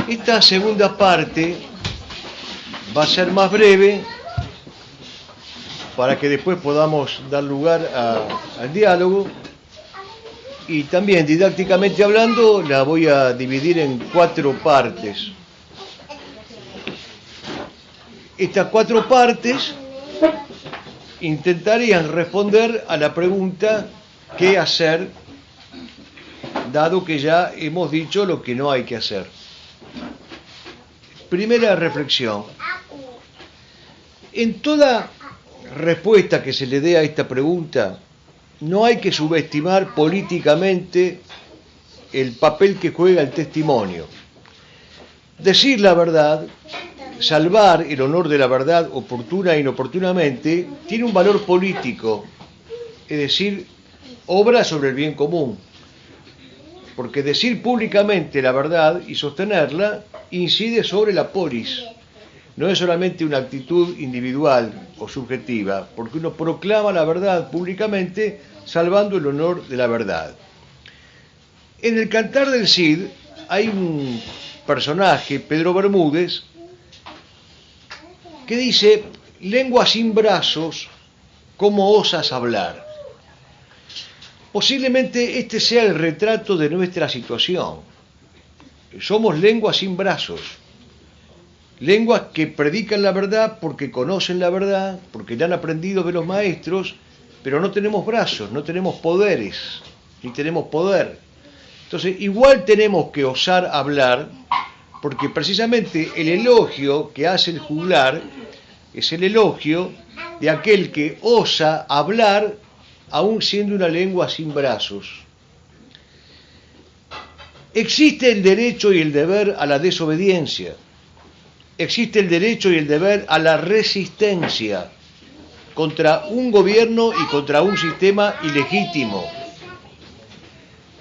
Esta segunda parte va a ser más breve para que después podamos dar lugar al diálogo, y también didácticamente hablando la voy a dividir en 4 partes. Estas 4 partes intentarían responder a la pregunta ¿qué hacer? Dado que ya hemos dicho lo que no hay que hacer. Primera reflexión. En toda respuesta que se le dé a esta pregunta, no hay que subestimar políticamente el papel que juega el testimonio. Decir la verdad, salvar el honor de la verdad oportuna e inoportunamente, tiene un valor político, es decir, obra sobre el bien común. Porque decir públicamente la verdad y sostenerla incide sobre la polis. No es solamente una actitud individual o subjetiva, porque uno proclama la verdad públicamente salvando el honor de la verdad. En el Cantar del Cid hay un personaje, Pedro Bermúdez, que dice: lengua sin brazos, ¿cómo osas hablar? Posiblemente este sea el retrato de nuestra situación. Somos lenguas sin brazos. Lenguas que predican la verdad porque conocen la verdad, porque la han aprendido de los maestros, pero no tenemos brazos, no tenemos poderes, ni tenemos poder. Entonces, igual tenemos que osar hablar, porque precisamente el elogio que hace el juglar es el elogio de aquel que osa hablar aún siendo una lengua sin brazos. Existe el derecho y el deber a la desobediencia. Existe el derecho y el deber a la resistencia contra un gobierno y contra un sistema ilegítimo.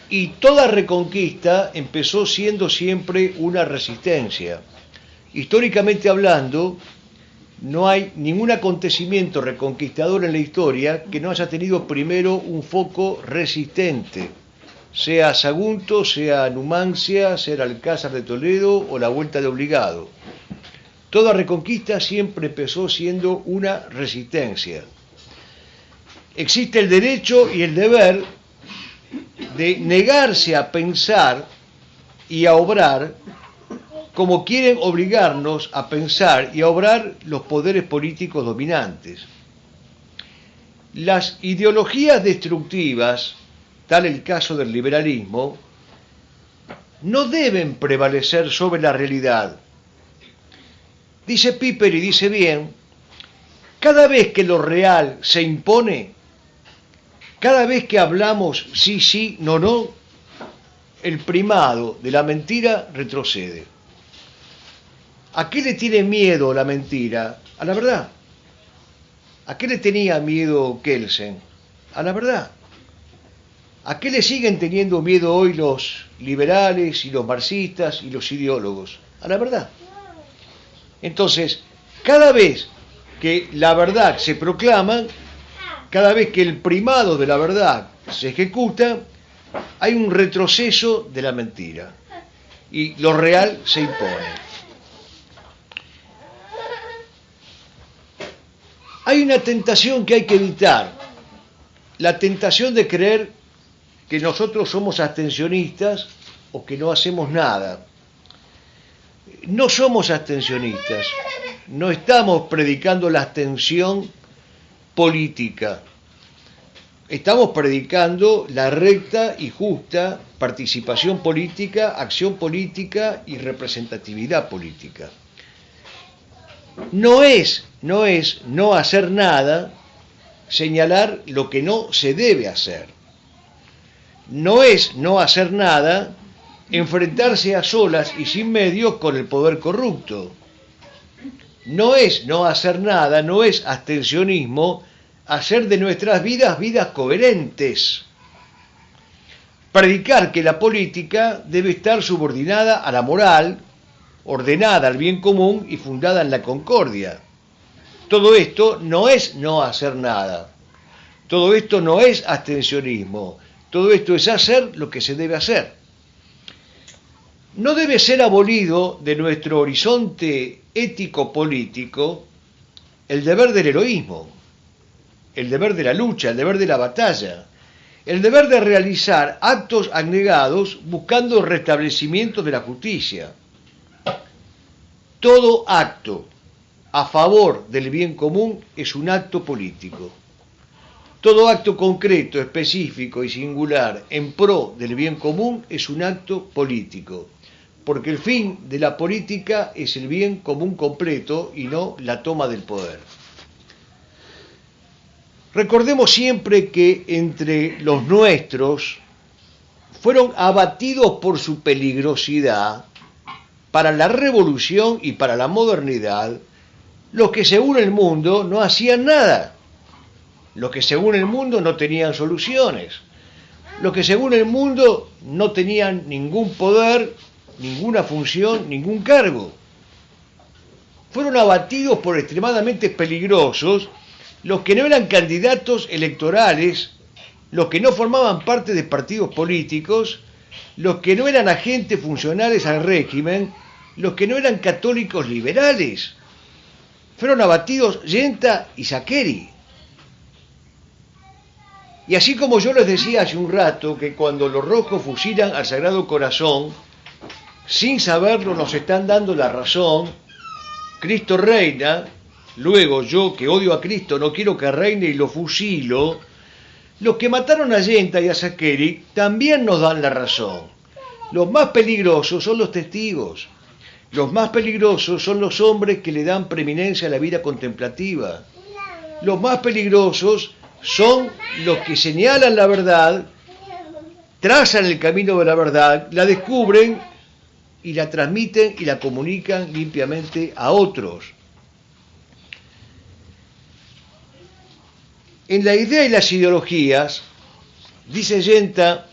Y toda reconquista empezó siendo siempre una resistencia. Históricamente hablando, no hay ningún acontecimiento reconquistador en la historia que no haya tenido primero un foco resistente, sea Sagunto, sea Numancia, sea el Alcázar de Toledo o la Vuelta de Obligado. Toda reconquista siempre empezó siendo una resistencia. Existe el derecho y el deber de negarse a pensar y a obrar como quieren obligarnos a pensar y a obrar los poderes políticos dominantes. Las ideologías destructivas, tal el caso del liberalismo, no deben prevalecer sobre la realidad. Dice Piper, y dice bien, cada vez que lo real se impone, cada vez que hablamos sí, sí, no, no, el primado de la mentira retrocede. ¿A qué le tiene miedo la mentira? A la verdad. ¿A qué le tenía miedo Kelsen? A la verdad. ¿A qué le siguen teniendo miedo hoy los liberales y los marxistas y los ideólogos? A la verdad. Entonces, cada vez que la verdad se proclama, cada vez que el primado de la verdad se ejecuta, hay un retroceso de la mentira y lo real se impone. Hay una tentación que hay que evitar, la tentación de creer que nosotros somos abstencionistas o que no hacemos nada. No somos abstencionistas, no estamos predicando la abstención política, estamos predicando la recta y justa participación política, acción política y representatividad política. No es no hacer nada, señalar lo que no se debe hacer. No es no hacer nada, enfrentarse a solas y sin medios con el poder corrupto. No es no hacer nada, no es abstencionismo, hacer de nuestras vidas vidas coherentes. Predicar que la política debe estar subordinada a la moral, ordenada al bien común y fundada en la concordia. Todo esto no es no hacer nada. Todo esto no es abstencionismo. Todo esto es hacer lo que se debe hacer. no debe ser abolido de nuestro horizonte ético-político el deber del heroísmo, el deber de la lucha, el deber de la batalla, el deber de realizar actos abnegados buscando el restablecimiento de la justicia. Todo acto a favor del bien común es un acto político. Todo acto concreto, específico y singular en pro del bien común es un acto político, porque el fin de la política es el bien común completo y no la toma del poder. Recordemos siempre que entre los nuestros fueron abatidos por su peligrosidad para la revolución y para la modernidad los que según el mundo no hacían nada, los que según el mundo no tenían soluciones, los que según el mundo no tenían ningún poder, ninguna función, ningún cargo. Fueron abatidos por extremadamente peligrosos los que no eran candidatos electorales, los que no formaban parte de partidos políticos, los que no eran agentes funcionales al régimen, los que no eran católicos liberales. Fueron abatidos Yenta y Saccheri. Y así como yo les decía hace un rato que cuando los rojos fusilan al Sagrado Corazón, sin saberlo nos están dando la razón, Cristo reina, luego yo que odio a Cristo no quiero que reine y lo fusilo, los que mataron a Yenta y a Saccheri también nos dan la razón. Los más peligrosos son los testigos. Los más peligrosos son los hombres que le dan preeminencia a la vida contemplativa. Los más peligrosos son los que señalan la verdad, trazan el camino de la verdad, la descubren y la transmiten y la comunican limpiamente a otros. En la idea y las ideologías, dice Yenta,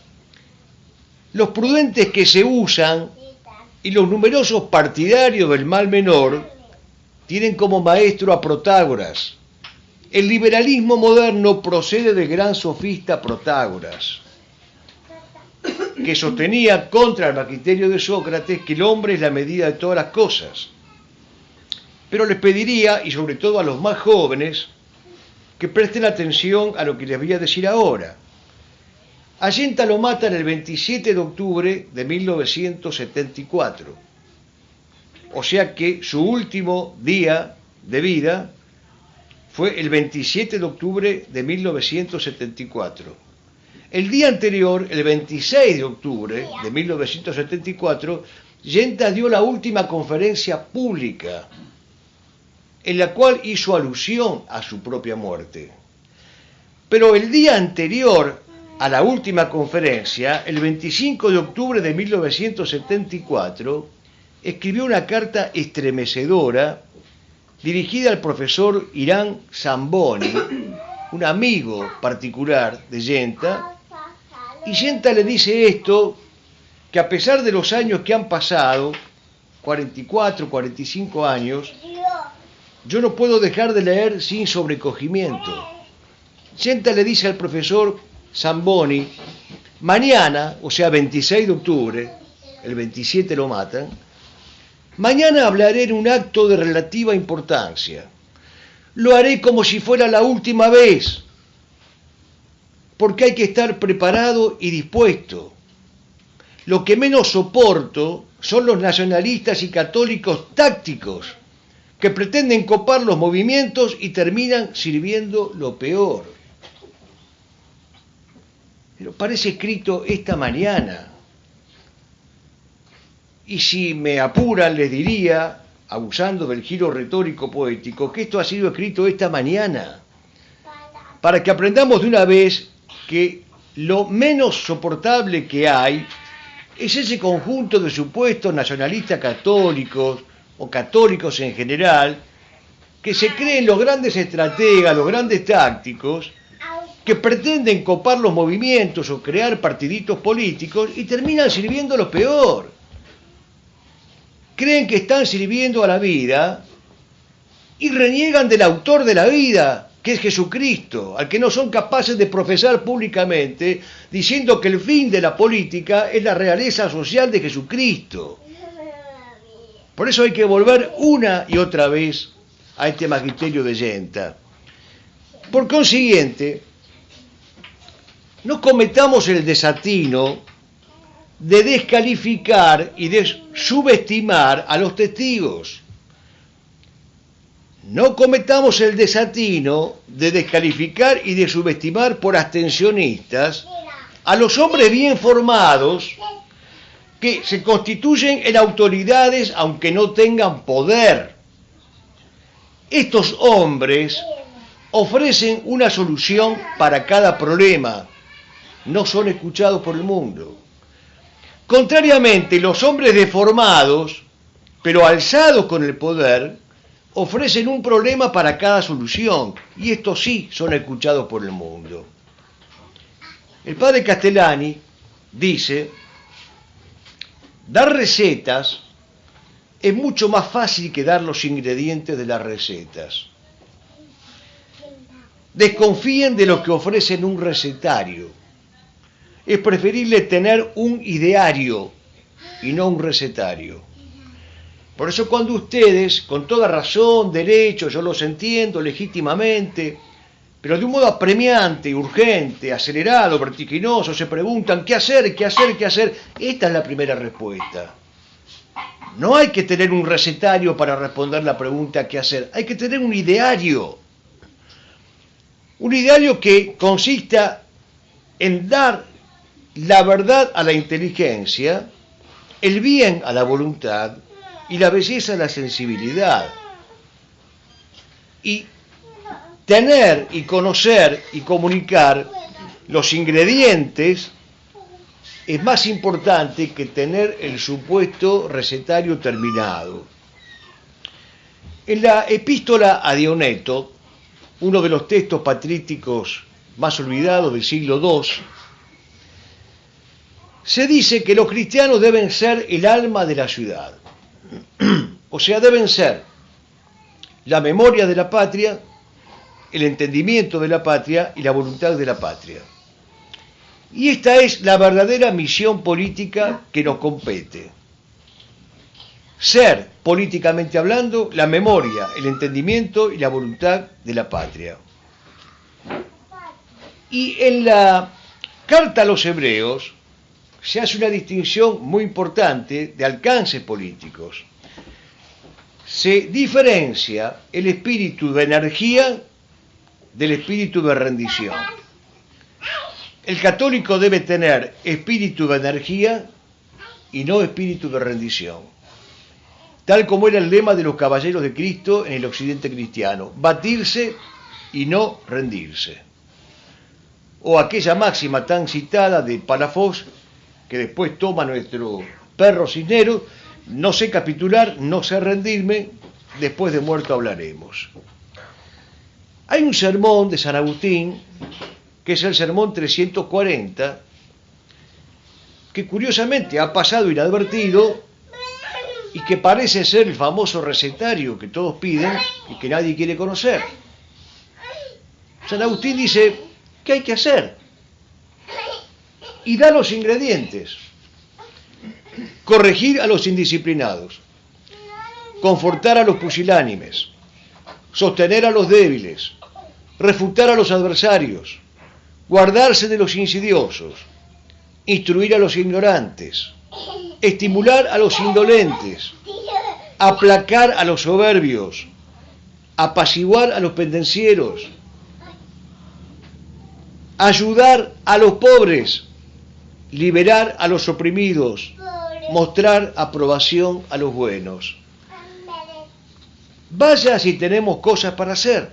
los prudentes que se usan y los numerosos partidarios del mal menor tienen como maestro a Protágoras. El liberalismo moderno procede del gran sofista Protágoras, que sostenía contra el magisterio de Sócrates que el hombre es la medida de todas las cosas. Pero les pediría, y sobre todo a los más jóvenes, que presten atención a lo que les voy a decir ahora. A Yenta lo matan el 27 de octubre de 1974. O sea que su último día de vida fue el 27 de octubre de 1974. El día anterior, el 26 de octubre de 1974, Yenta dio la última conferencia pública en la cual hizo alusión a su propia muerte. Pero el día anterior a la última conferencia, el 25 de octubre de 1974, escribió una carta estremecedora dirigida al profesor Irán Zamboni, un amigo particular de Yenta, y Yenta le dice esto, que a pesar de los años que han pasado, 44, 45 años, yo no puedo dejar de leer sin sobrecogimiento. Yenta le dice al profesor Zamboni, mañana, o sea 26 de octubre, el 27 lo matan, mañana hablaré en un acto de relativa importancia. Lo haré como si fuera la última vez, porque hay que estar preparado y dispuesto. Lo que menos soporto son los nacionalistas y católicos tácticos que pretenden copar los movimientos y terminan sirviendo lo peor. Pero parece escrito esta mañana. Y si me apuran, les diría, abusando del giro retórico poético, que esto ha sido escrito esta mañana, para que aprendamos de una vez que lo menos soportable que hay es ese conjunto de supuestos nacionalistas católicos o católicos en general, que se creen los grandes estrategas, los grandes tácticos, que pretenden copar los movimientos o crear partiditos políticos y terminan sirviendo lo peor. Creen que están sirviendo a la vida y reniegan del autor de la vida, que es Jesucristo, al que no son capaces de profesar públicamente, diciendo que el fin de la política es la realeza social de Jesucristo. Por eso hay que volver una y otra vez a este magisterio de Yenta. Por consiguiente, no cometamos el desatino de descalificar y de subestimar a los testigos. No cometamos el desatino de descalificar y de subestimar por abstencionistas a los hombres bien formados que se constituyen en autoridades aunque no tengan poder. Estos hombres ofrecen una solución para cada problema, no son escuchados por el mundo. Contrariamente, los hombres deformados, pero alzados con el poder, ofrecen un problema para cada solución, y estos sí son escuchados por el mundo. El padre Castellani dice: dar recetas es mucho más fácil que dar los ingredientes de las recetas. Desconfíen de lo que ofrecen un recetario. Es preferible tener un ideario y no un recetario. Por eso cuando ustedes, con toda razón, derecho, yo los entiendo legítimamente, pero de un modo apremiante, urgente, acelerado, vertiginoso, se preguntan ¿qué hacer, qué hacer, qué hacer? Esta es la primera respuesta. No hay que tener un recetario para responder la pregunta ¿qué hacer? Hay que tener un ideario. Un ideario que consista en dar la verdad a la inteligencia, el bien a la voluntad y la belleza a la sensibilidad. Y tener y conocer y comunicar los ingredientes es más importante que tener el supuesto recetario terminado. En la epístola a Dioneto, uno de los textos patrísticos más olvidados del siglo II, se dice que los cristianos deben ser el alma de la ciudad. O sea, deben ser la memoria de la patria, el entendimiento de la patria y la voluntad de la patria. Y esta es la verdadera misión política que nos compete. Ser, políticamente hablando, la memoria, el entendimiento y la voluntad de la patria. Y en la carta a los hebreos se hace una distinción muy importante de alcances políticos. Se diferencia el espíritu de energía del espíritu de rendición. El católico debe tener espíritu de energía y no espíritu de rendición, tal como era el lema de los caballeros de Cristo en el occidente cristiano: batirse y no rendirse. O aquella máxima tan citada de Palafox, que después toma nuestro perro Cisneros: no sé capitular, no sé rendirme, después de muerto hablaremos. Hay un sermón de San Agustín, que es el sermón 340, que curiosamente ha pasado inadvertido y que parece ser el famoso recetario que todos piden y que nadie quiere conocer. San Agustín dice: ¿qué hay que hacer? Y da los ingredientes: corregir a los indisciplinados, confortar a los pusilánimes, sostener a los débiles, refutar a los adversarios, guardarse de los insidiosos, instruir a los ignorantes, estimular a los indolentes, aplacar a los soberbios, apaciguar a los pendencieros, ayudar a los pobres, liberar a los oprimidos, mostrar aprobación a los buenos. Vaya si tenemos cosas para hacer.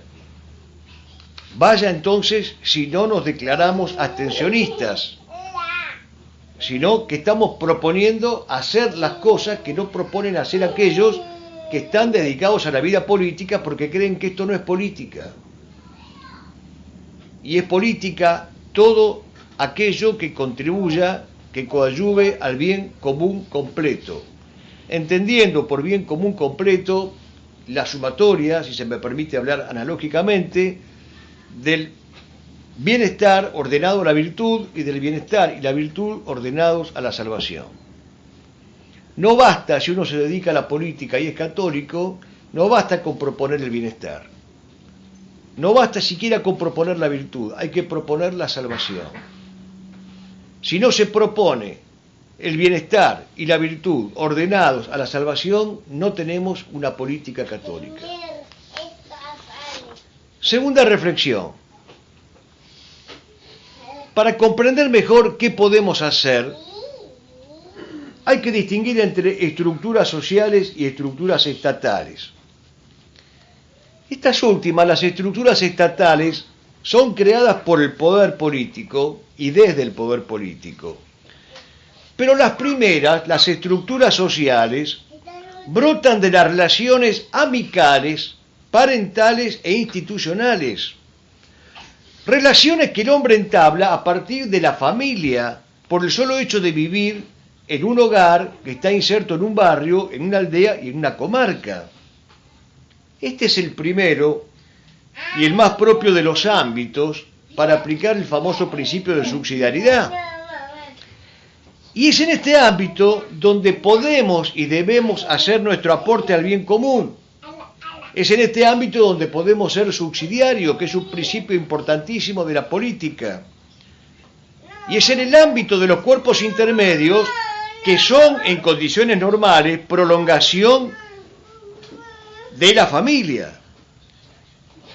Vaya entonces si no nos declaramos abstencionistas, sino que estamos proponiendo hacer las cosas que no proponen hacer aquellos que están dedicados a la vida política porque creen que esto no es política. Y es política todo aquello que contribuya, que coadyuve al bien común completo, entendiendo por bien común completo la sumatoria, si se me permite hablar analógicamente, del bienestar ordenado a la virtud y del bienestar y la virtud ordenados a la salvación. No basta, si uno se dedica a la política y es católico, no basta con proponer el bienestar. No basta siquiera con proponer la virtud, hay que proponer la salvación. Si no se propone el bienestar y la virtud ordenados a la salvación, no tenemos una política católica. Segunda reflexión. Para comprender mejor qué podemos hacer, hay que distinguir entre estructuras sociales y estructuras estatales. Estas últimas, las estructuras estatales, son creadas por el poder político y desde el poder político. Pero las primeras, las estructuras sociales, brotan de las relaciones amicales, parentales e institucionales. Relaciones que el hombre entabla a partir de la familia, por el solo hecho de vivir en un hogar que está inserto en un barrio, en una aldea y en una comarca. Este es el primero y el más propio de los ámbitos para aplicar el famoso principio de subsidiariedad. Y es en este ámbito donde podemos y debemos hacer nuestro aporte al bien común. Es en este ámbito donde podemos ser subsidiarios, que es un principio importantísimo de la política. Y es en el ámbito de los cuerpos intermedios que son, en condiciones normales, prolongación de la familia.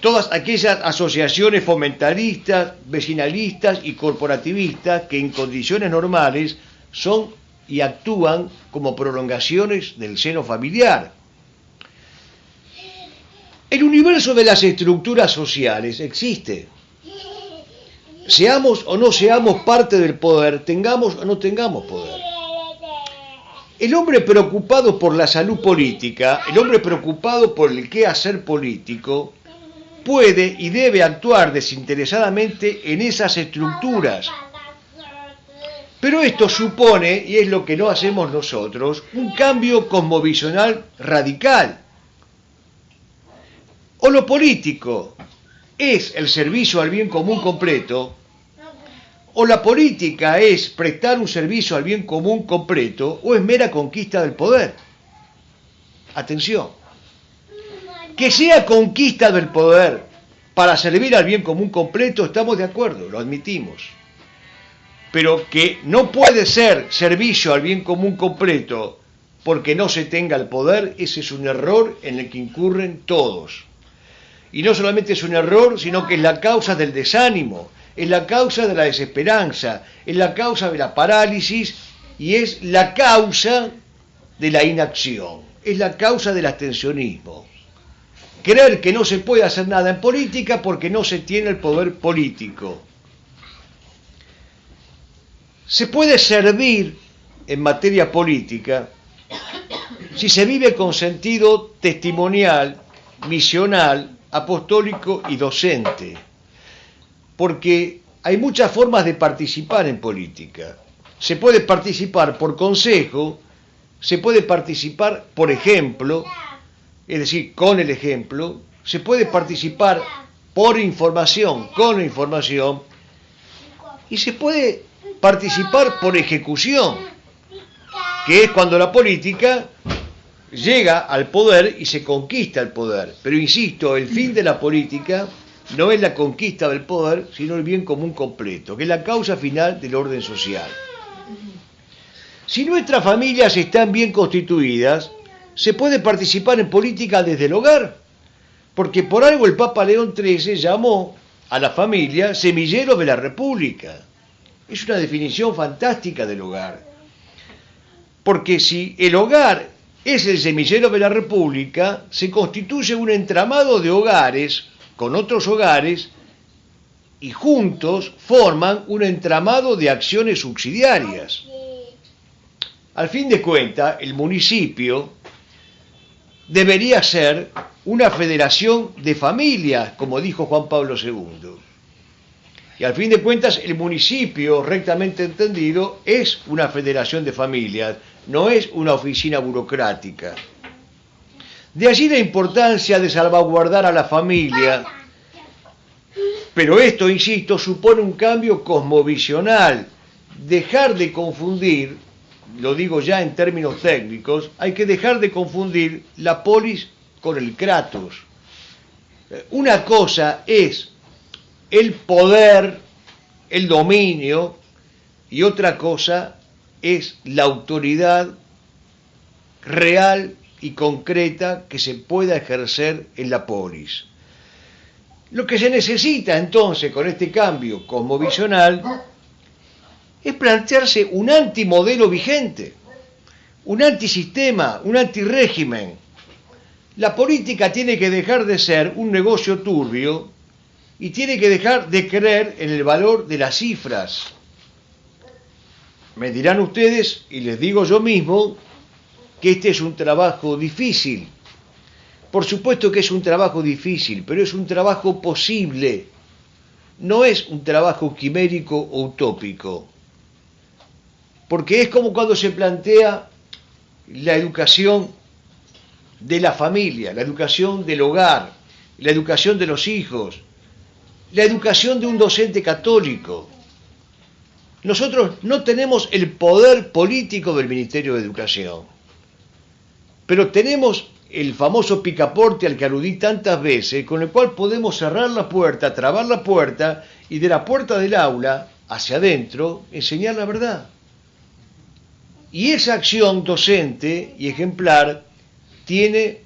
Todas aquellas asociaciones fomentaristas, vecinalistas y corporativistas que en condiciones normales son y actúan como prolongaciones del seno familiar. El universo de las estructuras sociales existe. Seamos o no seamos parte del poder, tengamos o no tengamos poder. El hombre preocupado por la salud política, el hombre preocupado por el quehacer político, puede y debe actuar desinteresadamente en esas estructuras. Pero esto supone, y es lo que no hacemos nosotros, un cambio cosmovisional radical. O lo político es el servicio al bien común completo, o la política es prestar un servicio al bien común completo, o es mera conquista del poder. Atención. Que sea conquista del poder para servir al bien común completo, estamos de acuerdo, lo admitimos. Pero que no puede ser servicio al bien común completo porque no se tenga el poder, ese es un error en el que incurren todos. Y no solamente es un error, sino que es la causa del desánimo, es la causa de la desesperanza, es la causa de la parálisis y es la causa de la inacción, es la causa del abstencionismo. Creer que no se puede hacer nada en política porque no se tiene el poder político. Se puede servir en materia política si se vive con sentido testimonial, misional, apostólico y docente, porque hay muchas formas de participar en política. Se puede participar por consejo, se puede participar por ejemplo, es decir, con el ejemplo, se puede participar por información, con información, y se puede participar por ejecución, que es cuando la política llega al poder y se conquista el poder. Pero insisto, el fin de la política no es la conquista del poder, sino el bien común completo, que es la causa final del orden social. Si nuestras familias están bien constituidas, se puede participar en política desde el hogar, porque por algo el Papa León XIII llamó a la familia semillero de la República. Es una definición fantástica del hogar, porque si el hogar es el semillero de la República, se constituye un entramado de hogares con otros hogares y juntos forman un entramado de acciones subsidiarias. Al fin de cuentas, el municipio debería ser una federación de familias, como dijo Juan Pablo II. Y al fin de cuentas, el municipio, rectamente entendido, es una federación de familias, no es una oficina burocrática. De allí la importancia de salvaguardar a la familia, Pero esto, insisto, supone un cambio cosmovisional. Dejar de confundir, lo digo ya en términos técnicos, hay que dejar de confundir la polis con el kratos. Una cosa es el poder, el dominio, y otra cosa es la autoridad real y concreta que se pueda ejercer en la polis. Lo que se necesita entonces con este cambio cosmovisional es plantearse un antimodelo vigente, un antisistema, un antirégimen. La política tiene que dejar de ser un negocio turbio y tiene que dejar de creer en el valor de las cifras. Me dirán ustedes, y les digo yo mismo, que este es un trabajo difícil. Por supuesto que es un trabajo difícil, pero es un trabajo posible. No es un trabajo quimérico o utópico. Porque es como cuando se plantea la educación de la familia, la educación del hogar, la educación de los hijos, la educación de un docente católico. Nosotros no tenemos el poder político del Ministerio de Educación, pero tenemos el famoso picaporte al que aludí tantas veces, con el cual podemos cerrar la puerta, trabar la puerta y de la puerta del aula hacia adentro enseñar la verdad. Y esa acción docente y ejemplar tiene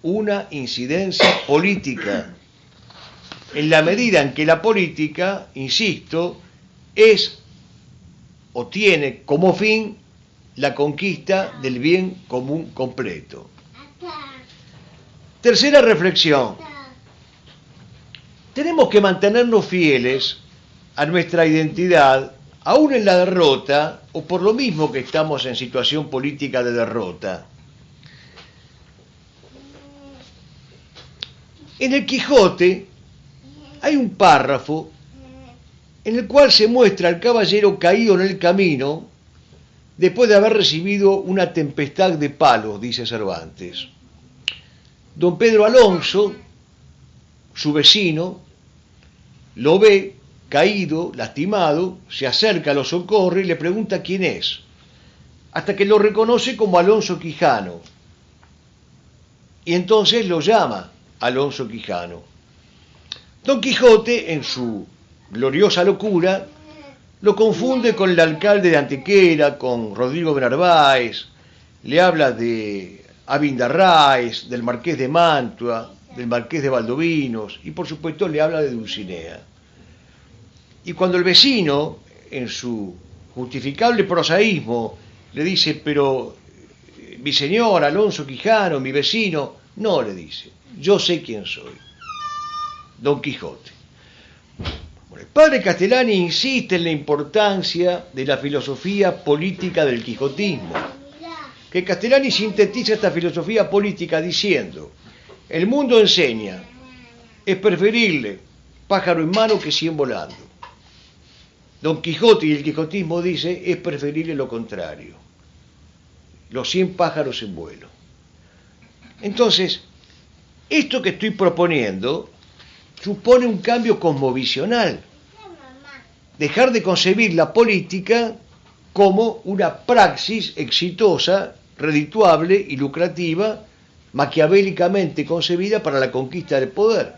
una incidencia política, en la medida en que la política, insisto, es o tiene como fin la conquista del bien común completo. Tercera reflexión. Tenemos que mantenernos fieles a nuestra identidad, aún en la derrota, o por lo mismo que estamos en situación política de derrota. En el Quijote hay un párrafo en el cual se muestra al caballero caído en el camino después de haber recibido una tempestad de palos, dice Cervantes. Don Pedro Alonso, su vecino, lo ve caído, lastimado, se acerca, lo socorre y le pregunta quién es, hasta que lo reconoce como Alonso Quijano. Y entonces lo llama Alonso Quijano. Don Quijote, en su gloriosa locura, lo confunde con el alcalde de Antequera, con Rodrigo de Narváez, le habla de Abindarráez, del marqués de Mantua, del marqués de Valdovinos, y por supuesto le habla de Dulcinea. Y cuando el vecino, en su justificable prosaísmo, le dice, pero mi señor Alonso Quijano, mi vecino, no, le dice, yo sé quién soy, Don Quijote. El padre Castellani insiste en la importancia de la filosofía política del quijotismo, que Castellani sintetiza esta filosofía política diciendo, el mundo enseña, es preferible pájaro en mano que 100 volando. Don Quijote y el quijotismo dice, es preferible lo contrario, los 100 pájaros en vuelo. Entonces, esto que estoy proponiendo supone un cambio cosmovisional, dejar de concebir la política como una praxis exitosa, redituable y lucrativa, maquiavélicamente concebida para la conquista del poder,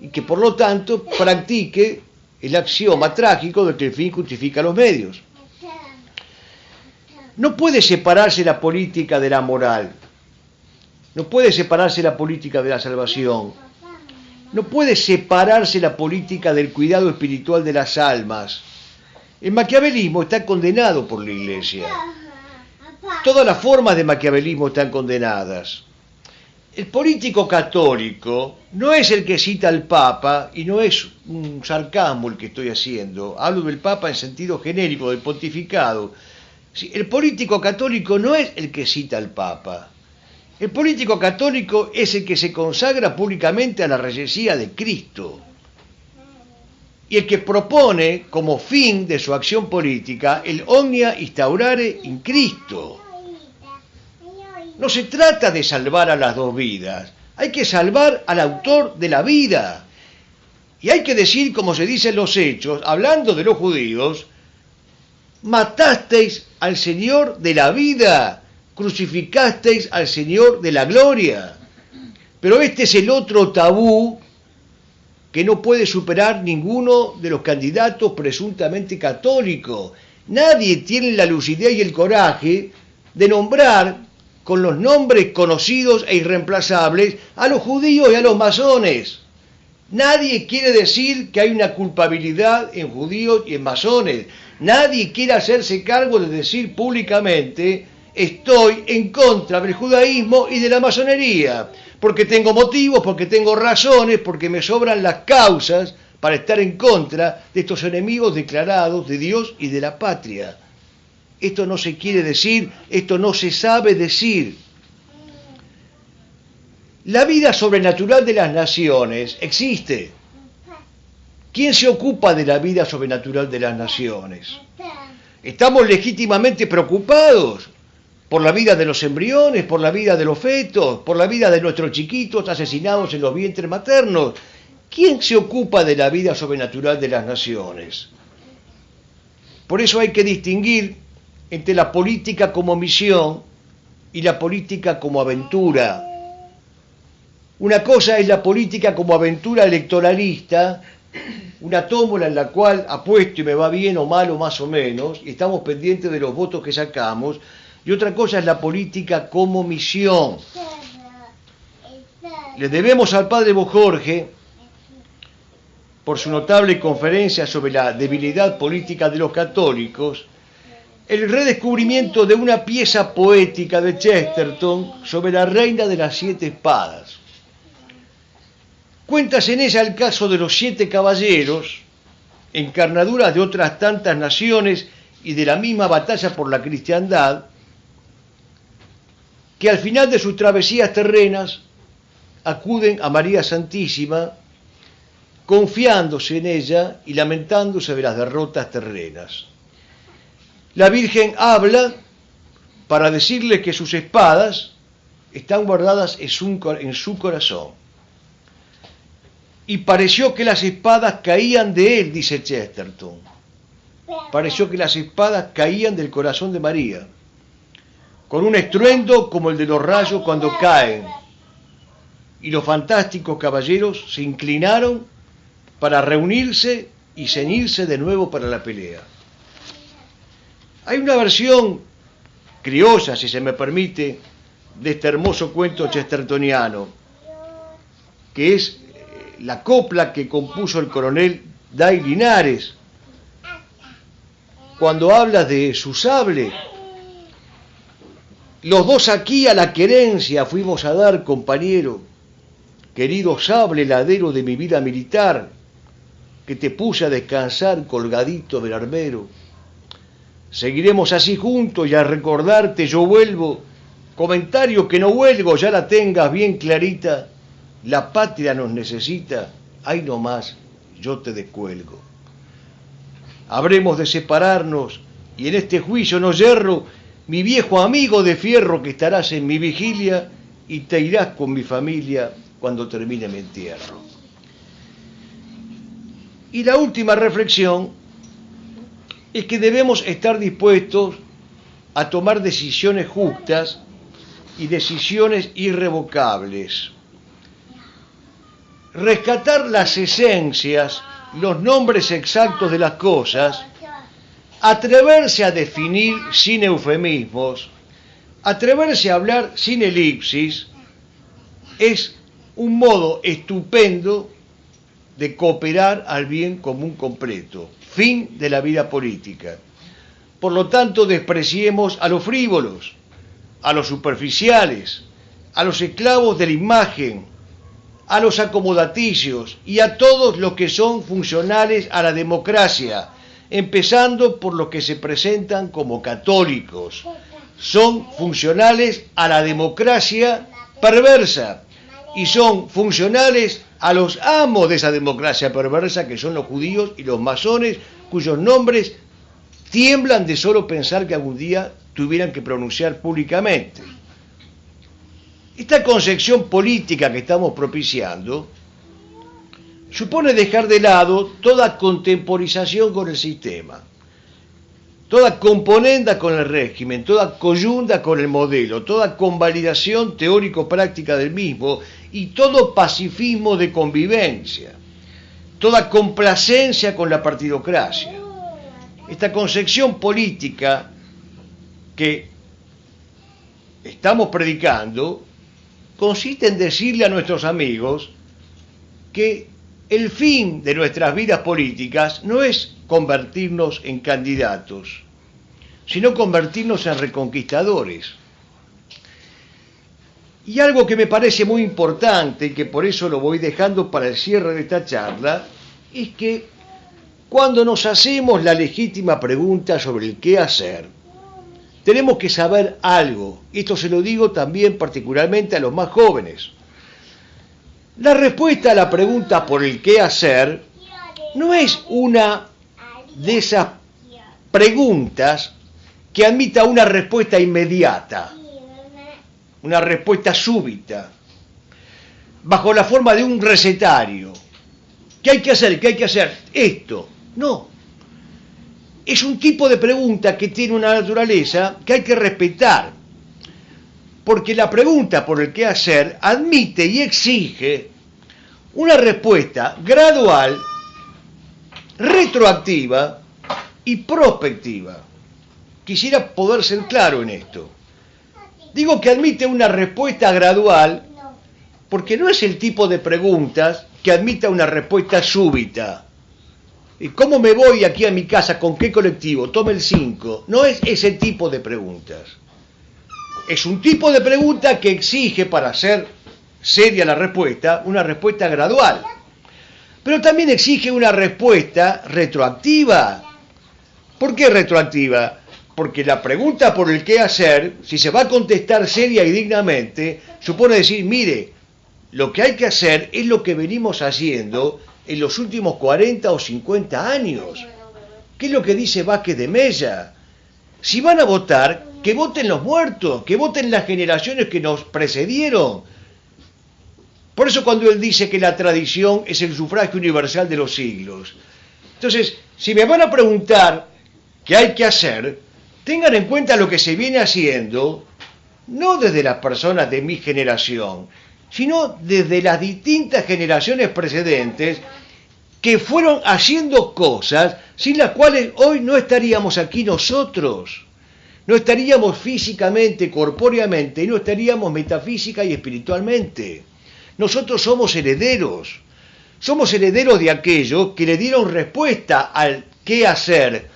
y que por lo tanto practique el axioma trágico de que el fin justifica los medios. No puede separarse la política de la moral, no puede separarse la política de la salvación, no puede separarse la política del cuidado espiritual de las almas. El maquiavelismo está condenado por la Iglesia. Todas las formas de maquiavelismo están condenadas. El político católico no es el que cita al Papa, y no es un sarcasmo el que estoy haciendo. Hablo del Papa en sentido genérico, del pontificado. El político católico no es el que cita al Papa. El político católico es el que se consagra públicamente a la reyesía de Cristo y el que propone como fin de su acción política el omnia instaurare in Cristo. No se trata de salvar a las dos vidas, hay que salvar al autor de la vida. Y hay que decir, como se dice en los Hechos, hablando de los judíos, matasteis al Señor de la vida, crucificasteis al Señor de la gloria. Pero este es el otro tabú que no puede superar ninguno de los candidatos presuntamente católicos. Nadie tiene la lucidez y el coraje de nombrar con los nombres conocidos e irreemplazables a los judíos y a los masones. Nadie quiere decir que hay una culpabilidad en judíos y en masones. Nadie quiere hacerse cargo de decir públicamente: estoy en contra del judaísmo y de la masonería, porque tengo motivos, porque tengo razones, porque me sobran las causas para estar en contra de estos enemigos declarados de Dios y de la patria. Esto no se quiere decir, esto no se sabe decir. La vida sobrenatural de las naciones existe. ¿Quién se ocupa de la vida sobrenatural de las naciones? Estamos legítimamente preocupados por la vida de los embriones, por la vida de los fetos, por la vida de nuestros chiquitos asesinados en los vientres maternos. ¿Quién se ocupa de la vida sobrenatural de las naciones? Por eso hay que distinguir entre la política como misión y la política como aventura. Una cosa es la política como aventura electoralista, una tómbola en la cual apuesto y me va bien o mal o más o menos, y estamos pendientes de los votos que sacamos, y otra cosa es la política como misión. Le debemos al padre Bojorge, por su notable conferencia sobre la debilidad política de los católicos, el redescubrimiento de una pieza poética de Chesterton sobre la reina de las 7 espadas. Cuentas en ella el caso de los 7 caballeros, encarnaduras de otras tantas naciones y de la misma batalla por la cristiandad, que al final de sus travesías terrenas acuden a María Santísima, confiándose en ella y lamentándose de las derrotas terrenas. La Virgen habla para decirle que sus espadas están guardadas en su corazón. Y pareció que las espadas caían de él, dice Chesterton. Pareció que las espadas caían del corazón de María, con un estruendo como el de los rayos cuando caen. Y los fantásticos caballeros se inclinaron para reunirse y ceñirse de nuevo para la pelea. Hay una versión criolla, si se me permite, de este hermoso cuento chestertoniano, que es la copla que compuso el coronel Day Linares, cuando habla de su sable. Los dos aquí a la querencia fuimos a dar, compañero, querido sable ladero de mi vida militar, que te puse a descansar colgadito del armero. Seguiremos así juntos y a recordarte yo vuelvo, comentario que no huelgo, ya la tengas bien clarita, la patria nos necesita, ahí nomás yo te descuelgo. Habremos de separarnos y en este juicio no yerro, mi viejo amigo de fierro que estarás en mi vigilia y te irás con mi familia cuando termine mi entierro. Y la última reflexión es que debemos estar dispuestos a tomar decisiones justas y decisiones irrevocables. Rescatar las esencias, los nombres exactos de las cosas, atreverse a definir sin eufemismos, atreverse a hablar sin elipsis, es un modo estupendo de cooperar al bien común completo, fin de la vida política. Por lo tanto, despreciemos a los frívolos, a los superficiales, a los esclavos de la imagen, a los acomodaticios y a todos los que son funcionales a la democracia, empezando por los que se presentan como católicos. Son funcionales a la democracia perversa y son funcionales a los amos de esa democracia perversa, que son los judíos y los masones, cuyos nombres tiemblan de solo pensar que algún día tuvieran que pronunciar públicamente. Esta concepción política que estamos propiciando supone dejar de lado toda contemporización con el sistema, toda componenda con el régimen, toda coyunda con el modelo, toda convalidación teórico-práctica del mismo y todo pacifismo de convivencia, toda complacencia con la partidocracia. Esta concepción política que estamos predicando consiste en decirle a nuestros amigos que el fin de nuestras vidas políticas no es convertirnos en candidatos, sino convertirnos en reconquistadores. Y algo que me parece muy importante, y que por eso lo voy dejando para el cierre de esta charla, es que cuando nos hacemos la legítima pregunta sobre el qué hacer, tenemos que saber algo. Esto se lo digo también particularmente a los más jóvenes. La respuesta a la pregunta por el qué hacer no es una de esas preguntas que admita una respuesta inmediata, una respuesta súbita, bajo la forma de un recetario. ¿Qué hay que hacer? ¿Qué hay que hacer? Esto. No. Es un tipo de pregunta que tiene una naturaleza que hay que respetar, porque la pregunta por el qué hacer admite y exige una respuesta gradual, retroactiva y prospectiva. Quisiera poder ser claro en esto. Digo que admite una respuesta gradual porque no es el tipo de preguntas que admita una respuesta súbita. ¿Y cómo me voy aquí a mi casa? ¿Con qué colectivo? Tome el 5. No es ese tipo de preguntas. Es un tipo de pregunta que exige, para ser seria la respuesta, una respuesta gradual. Pero también exige una respuesta retroactiva. ¿Por qué retroactiva? Porque la pregunta por el qué hacer, si se va a contestar seria y dignamente, supone decir, mire, lo que hay que hacer es lo que venimos haciendo en los últimos 40 o 50 años. ¿Qué es lo que dice Vázquez de Mella? Si van a votar, que voten los muertos, que voten las generaciones que nos precedieron. Por eso cuando él dice que la tradición es el sufragio universal de los siglos. Entonces, si me van a preguntar qué hay que hacer, tengan en cuenta lo que se viene haciendo, no desde las personas de mi generación, sino desde las distintas generaciones precedentes que fueron haciendo cosas sin las cuales hoy no estaríamos aquí nosotros. No estaríamos físicamente, corpóreamente, y no estaríamos metafísica y espiritualmente. Nosotros somos herederos de aquellos que le dieron respuesta al qué hacer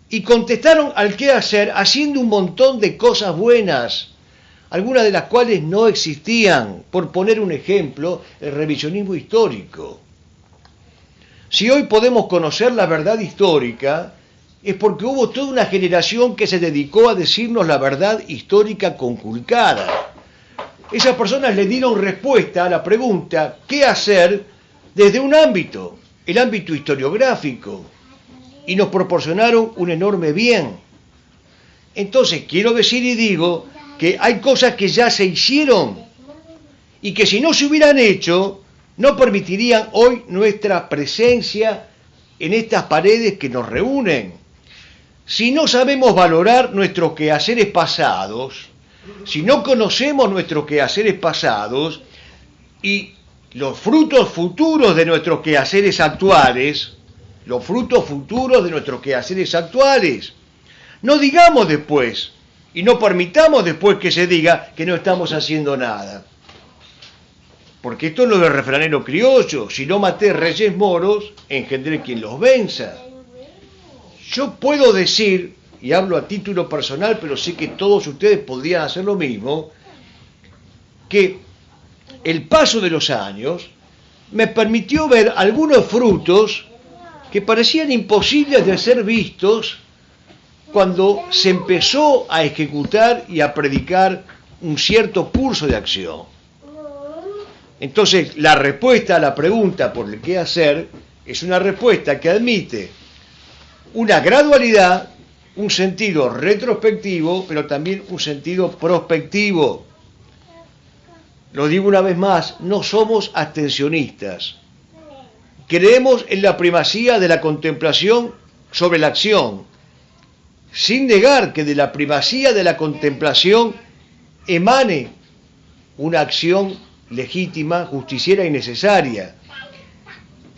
y contestaron al qué hacer haciendo un montón de cosas buenas, algunas de las cuales no existían. Por poner un ejemplo, el revisionismo histórico. Si hoy podemos conocer la verdad histórica, es porque hubo toda una generación que se dedicó a decirnos la verdad histórica conculcada. Esas personas le dieron respuesta a la pregunta ¿qué hacer? Desde un ámbito, el ámbito historiográfico, y nos proporcionaron un enorme bien. Entonces, quiero decir y digo que hay cosas que ya se hicieron y que si no se hubieran hecho, no permitirían hoy nuestra presencia en estas paredes que nos reúnen. Si no sabemos valorar nuestros quehaceres pasados, si no conocemos nuestros quehaceres pasados y los frutos futuros de nuestros quehaceres actuales, no digamos después y no permitamos después que se diga que no estamos haciendo nada. Porque esto es lo del refranero criollo, si no maté reyes moros, engendré quien los venza. Yo puedo decir, y hablo a título personal, pero sé que todos ustedes podrían hacer lo mismo, que el paso de los años me permitió ver algunos frutos que parecían imposibles de ser vistos cuando se empezó a ejecutar y a predicar un cierto curso de acción. Entonces, la respuesta a la pregunta por el qué hacer es una respuesta que admite una gradualidad, un sentido retrospectivo, pero también un sentido prospectivo. Lo digo una vez más, no somos abstencionistas. creemos en la primacía de la contemplación sobre la acción, sin negar que de la primacía de la contemplación emane una acción legítima, justiciera y necesaria.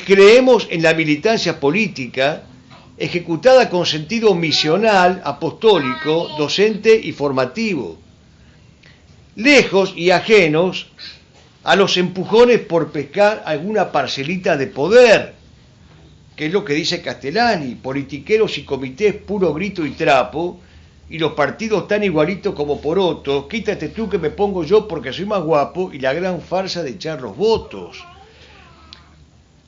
Creemos en la militancia política ejecutada con sentido misional, apostólico, docente y formativo, lejos y ajenos a los empujones por pescar alguna parcelita de poder, que es lo que dice Castellani: politiqueros y comités puro grito y trapo, y los partidos tan igualitos como porotos, quítate tú que me pongo yo porque soy más guapo, y la gran farsa de echar los votos.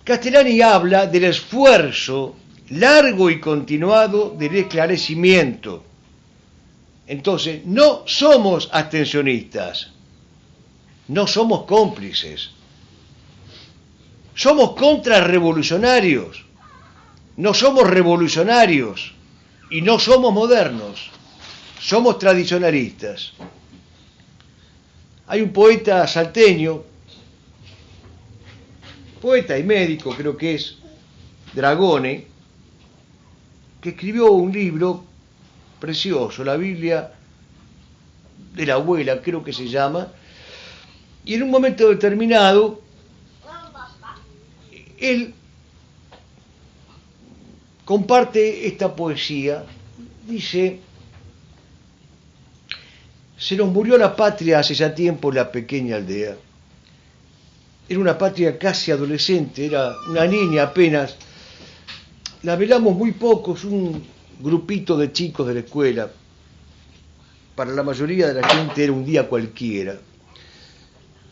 Castellani habla del esfuerzo largo y continuado del esclarecimiento. Entonces, no somos abstencionistas, no somos cómplices, somos contrarrevolucionarios, no somos revolucionarios y no somos modernos, somos tradicionalistas. Hay un poeta salteño, poeta y médico, creo que es Dragone, que escribió un libro precioso, la Biblia de la abuela, creo que se llama, y en un momento determinado, él comparte esta poesía, dice: se nos murió la patria hace ya tiempo, la pequeña aldea. Era una patria casi adolescente, era una niña apenas. La velamos muy pocos, un grupito de chicos de la escuela. Para la mayoría de la gente era un día cualquiera.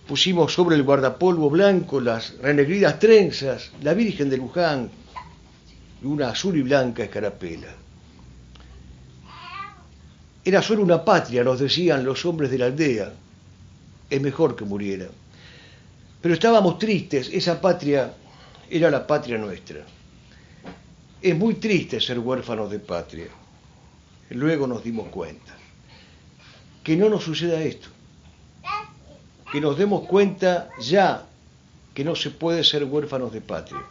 Pusimos sobre el guardapolvo blanco las renegridas trenzas, la Virgen de Luján y una azul y blanca escarapela. Era solo una patria, nos decían los hombres de la aldea. Es mejor que muriera. Pero estábamos tristes, esa patria era la patria nuestra. Es muy triste ser huérfanos de patria. Luego nos dimos cuenta. Que no nos suceda esto. Que nos demos cuenta ya que no se puede ser huérfanos de patria.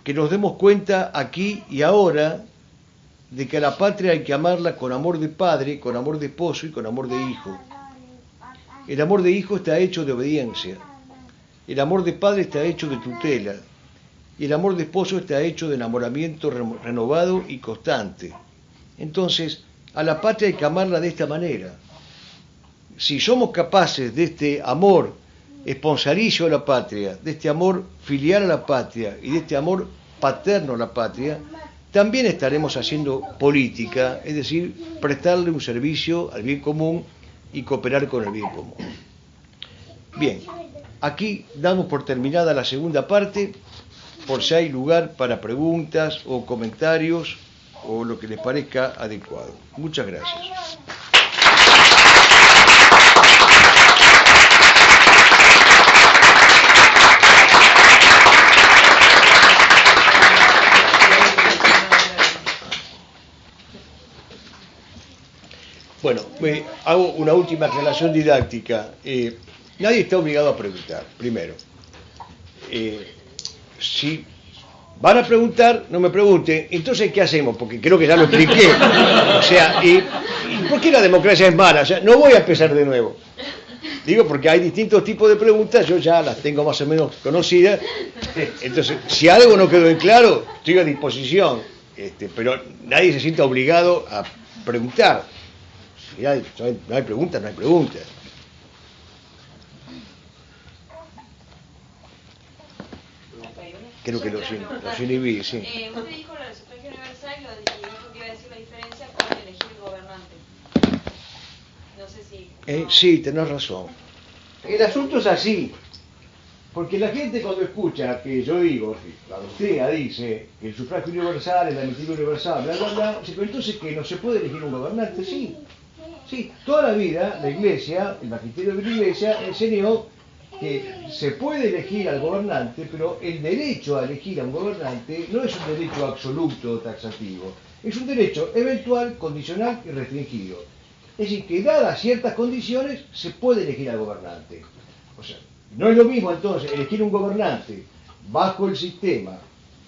Que nos demos cuenta aquí y ahora de que a la patria hay que amarla con amor de padre, con amor de esposo y con amor de hijo. El amor de hijo está hecho de obediencia. El amor de padre está hecho de tutela. Y el amor de esposo está hecho de enamoramiento renovado y constante. Entonces, a la patria hay que amarla de esta manera. Si somos capaces de este amor esponsalicio a la patria, de este amor filial a la patria y de este amor paterno a la patria, también estaremos haciendo política, es decir, prestarle un servicio al bien común y cooperar con el bien común. Bien, aquí damos por terminada la segunda parte, por si hay lugar para preguntas o comentarios o lo que les parezca adecuado. Muchas gracias. Bueno, hago una última aclaración didáctica. Nadie está obligado a preguntar, primero. Si van a preguntar, no me pregunten. Entonces, ¿qué hacemos? Porque creo que ya lo expliqué. O sea, ¿y por qué la democracia es mala? O sea, no voy a empezar de nuevo. Digo, porque hay distintos tipos de preguntas, yo ya las tengo más o menos conocidas. Entonces, si algo no quedó en claro, estoy a disposición. Pero nadie se sienta obligado a preguntar. Si no hay preguntas, no hay preguntas. Creo que los inhibí, sí. Usted dijo lo del sufragio universal y dijo que iba a decir la diferencia con elegir gobernante. No sé si... Sí, tenés razón. El asunto es así. Porque la gente cuando escucha que yo digo, la doctrina dice que el sufragio universal, el admitido universal, bla, bla, bla, pero entonces que no se puede elegir un gobernante, sí. Sí, toda la vida la Iglesia, el magisterio de la Iglesia, enseñó que se puede elegir al gobernante, pero el derecho a elegir a un gobernante no es un derecho absoluto o taxativo, es un derecho eventual, condicional y restringido. Es decir, que dadas ciertas condiciones se puede elegir al gobernante. O sea, no es lo mismo entonces elegir un gobernante bajo el sistema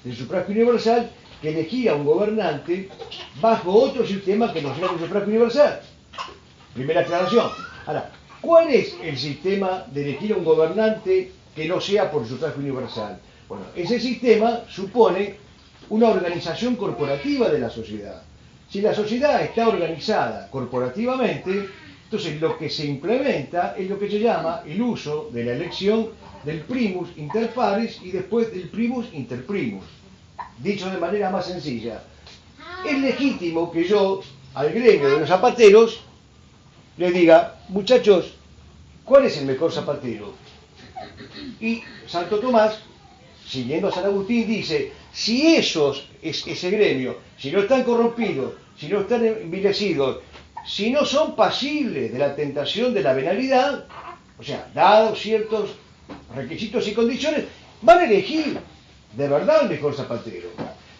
del sufragio universal que elegía un gobernante bajo otro sistema que no sea el sufragio universal. Primera aclaración. Ahora, ¿cuál es el sistema de elegir a un gobernante que no sea por sufragio universal? Bueno, ese sistema supone una organización corporativa de la sociedad. Si la sociedad está organizada corporativamente, entonces lo que se implementa es lo que se llama el uso de la elección del primus inter pares y después del primus inter primus. Dicho de manera más sencilla, es legítimo que yo al gremio de los zapateros le diga, muchachos, ¿cuál es el mejor zapatero? Y Santo Tomás, siguiendo a San Agustín, dice, si ese gremio, si no están corrompidos, si no están envilecidos, si no son pasibles de la tentación de la venalidad, o sea, dados ciertos requisitos y condiciones, van a elegir de verdad el mejor zapatero.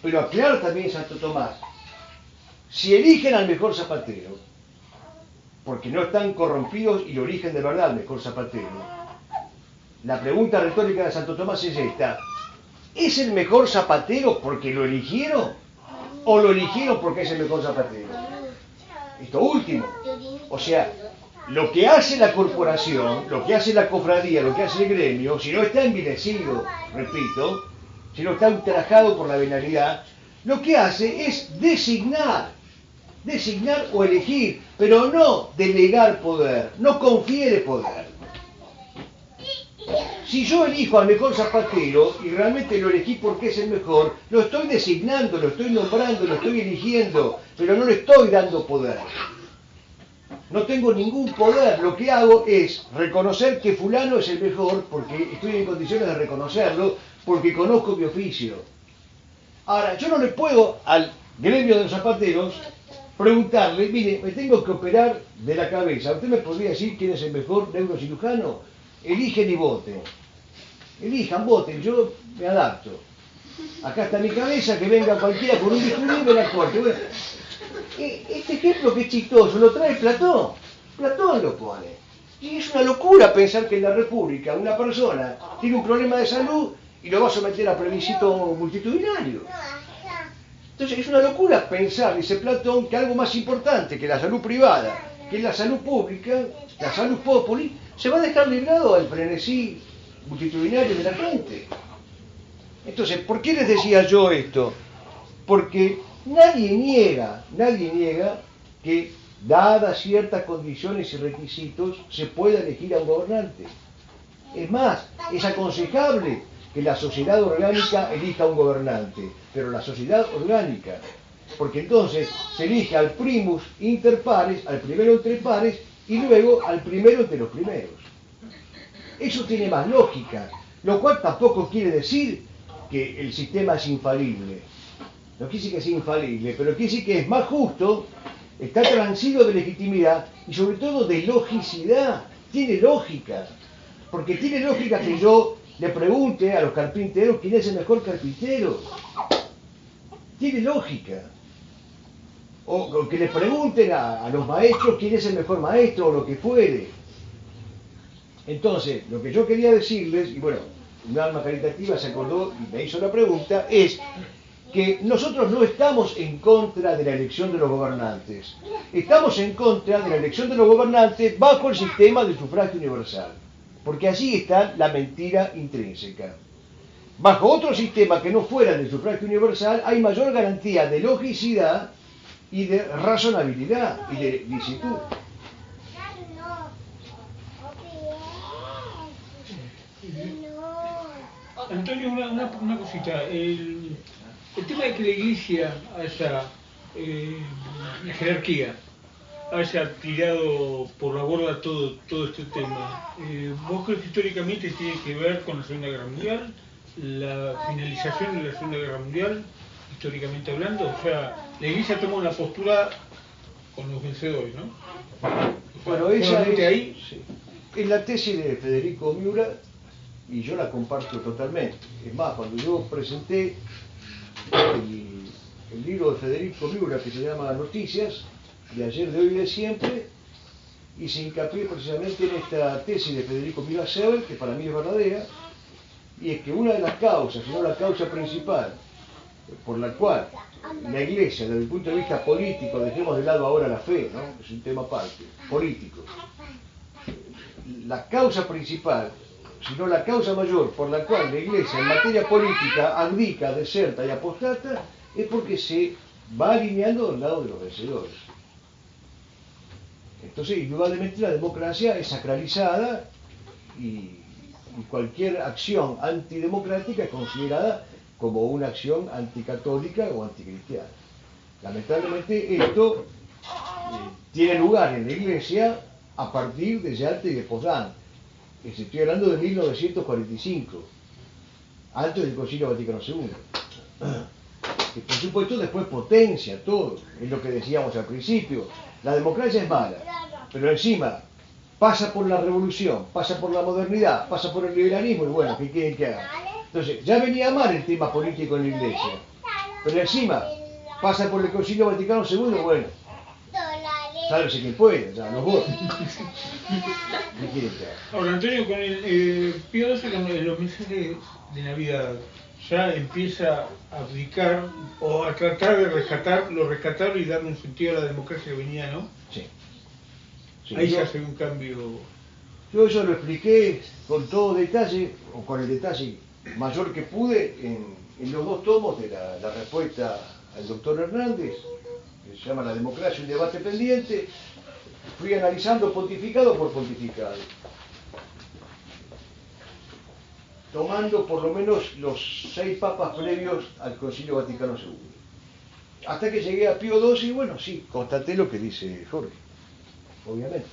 Pero aclara también Santo Tomás, si eligen al mejor zapatero, porque no están corrompidos y lo eligen de verdad al mejor zapatero, la pregunta retórica de Santo Tomás es esta, ¿es el mejor zapatero porque lo eligieron? ¿O lo eligieron porque es el mejor zapatero? Esto último. O sea, lo que hace la corporación, lo que hace la cofradía, lo que hace el gremio, si no está envilecido, repito, si no está ultrajado por la venalidad, lo que hace es designar o elegir, pero no delegar poder, no confiere poder. Si yo elijo al mejor zapatero y realmente lo elegí porque es el mejor, lo estoy designando, lo estoy nombrando, lo estoy eligiendo, pero no le estoy dando poder. No tengo ningún poder, lo que hago es reconocer que fulano es el mejor porque estoy en condiciones de reconocerlo, porque conozco mi oficio. Ahora, yo no le puedo al gremio de los zapateros preguntarle, mire, me tengo que operar de la cabeza, ¿usted me podría decir quién es el mejor neurocirujano? Eligen y voten. Elijan, voten, yo me adapto. Acá está mi cabeza, que venga cualquiera con un bisturí y me la corte. Bueno, este ejemplo que es chistoso lo trae Platón. Platón lo pone. Y es una locura pensar que en la República una persona tiene un problema de salud y lo va a someter a plebiscito multitudinario. Entonces es una locura pensar, dice Platón, que algo más importante que la salud privada, que la salud pública, la salud populi, se va a dejar librado al frenesí multitudinario de la gente. Entonces, ¿por qué les decía yo esto? Porque nadie niega que, dadas ciertas condiciones y requisitos, se pueda elegir a un gobernante. Es más, es aconsejable que la sociedad orgánica elija a un gobernante, pero la sociedad orgánica, porque entonces se elige al primus inter pares, al primero entre pares, y luego al primero entre los primeros. Eso tiene más lógica, lo cual tampoco quiere decir que el sistema es infalible. No quiere decir que sea infalible, pero quiere decir que es más justo, está transido de legitimidad y sobre todo de logicidad. Tiene lógica, porque tiene lógica que yo le pregunte a los carpinteros quién es el mejor carpintero. Tiene lógica. O que le pregunten a los maestros quién es el mejor maestro o lo que fuere. Entonces, lo que yo quería decirles, y bueno, un alma caritativa se acordó y me hizo la pregunta, es que nosotros no estamos en contra de la elección de los gobernantes. Estamos en contra de la elección de los gobernantes bajo el sistema del sufragio universal. Porque allí está la mentira intrínseca. Bajo otro sistema que no fuera del sufragio universal hay mayor garantía de logicidad y de razonabilidad y de licitud. Antonio, una cosita. El tema de que la Iglesia haya, la jerarquía, haya tirado por la borda todo este tema, ¿vos crees que históricamente tiene que ver con la Segunda Guerra Mundial? ¿La finalización de la Segunda Guerra Mundial, históricamente hablando? O sea, la Iglesia toma una postura con los vencedores, ¿no? Bueno, esa es la tesis de Federico Miura y yo la comparto totalmente. Es más, cuando yo presenté el libro de Federico Miura que se llama Noticias, de ayer, de hoy y de siempre, y se hincapié precisamente en esta tesis de Federico Miura Sever, que para mí es verdadera, y es que una de las causas, si no la causa principal, por la cual la Iglesia, desde el punto de vista político, dejemos de lado ahora la fe, ¿no? Es un tema aparte, político. La causa principal, si no la causa mayor por la cual la Iglesia en materia política abdica, deserta y apostata, es porque se va alineando al lado de los vencedores. Entonces, indudablemente la democracia es sacralizada y cualquier acción antidemocrática es considerada como una acción anticatólica o anticristiana. Lamentablemente esto tiene lugar en la Iglesia a partir de Yalta y de Potsdam. Estoy hablando de 1945, antes del Concilio Vaticano II. Que por supuesto después potencia todo, es lo que decíamos al principio. La democracia es mala, pero encima pasa por la revolución, pasa por la modernidad, pasa por el liberalismo, y bueno, ¿qué quieren que haga? Entonces, ya venía mal el tema político en la Iglesia, pero encima pasa por el Concilio Vaticano II, bueno, sálvese quien pueda, ya los votos. ¿Qué quieren que haga? Ahora, Antonio, con el Pío XII, con los mensajes de Navidad, ya empieza a abdicar o a tratar de rescatar lo rescatable y darle un sentido a la democracia que venía, ¿no? Sí. Sí, Ahí ya se ve un cambio. Yo eso lo expliqué con todo detalle, o con el detalle mayor que pude, en los dos tomos de la respuesta al doctor Hernández, que se llama La democracia, un debate pendiente. Fui analizando pontificado por pontificado, tomando por lo menos los 6 papas previos al Concilio Vaticano II. Hasta que llegué a Pío XII y bueno, sí, constaté lo que dice Jorge, obviamente.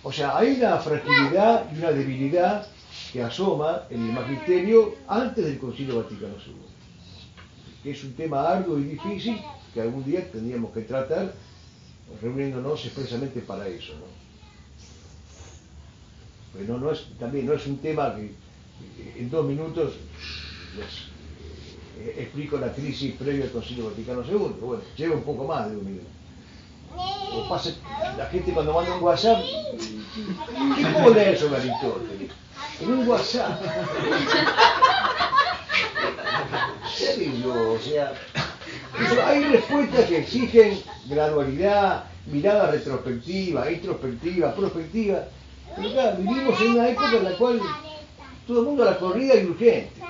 O sea, hay una fragilidad y una debilidad que asoma en el magisterio antes del Concilio Vaticano II, que es un tema arduo y difícil que algún día tendríamos que tratar reuniéndonos expresamente para eso, ¿no? Pero también no es un tema que en 2 minutos les explico la crisis previa al Concilio Vaticano II, bueno, lleva un poco más de 1 minuto. O pasa, la gente cuando manda un WhatsApp, ¿qué puedo leer sobre Aristóteles? En un WhatsApp. Serio, o sea, hay respuestas que exigen gradualidad, mirada retrospectiva, introspectiva, prospectiva. Pero claro, vivimos en una época en la cual todo el mundo a la corrida y urgente.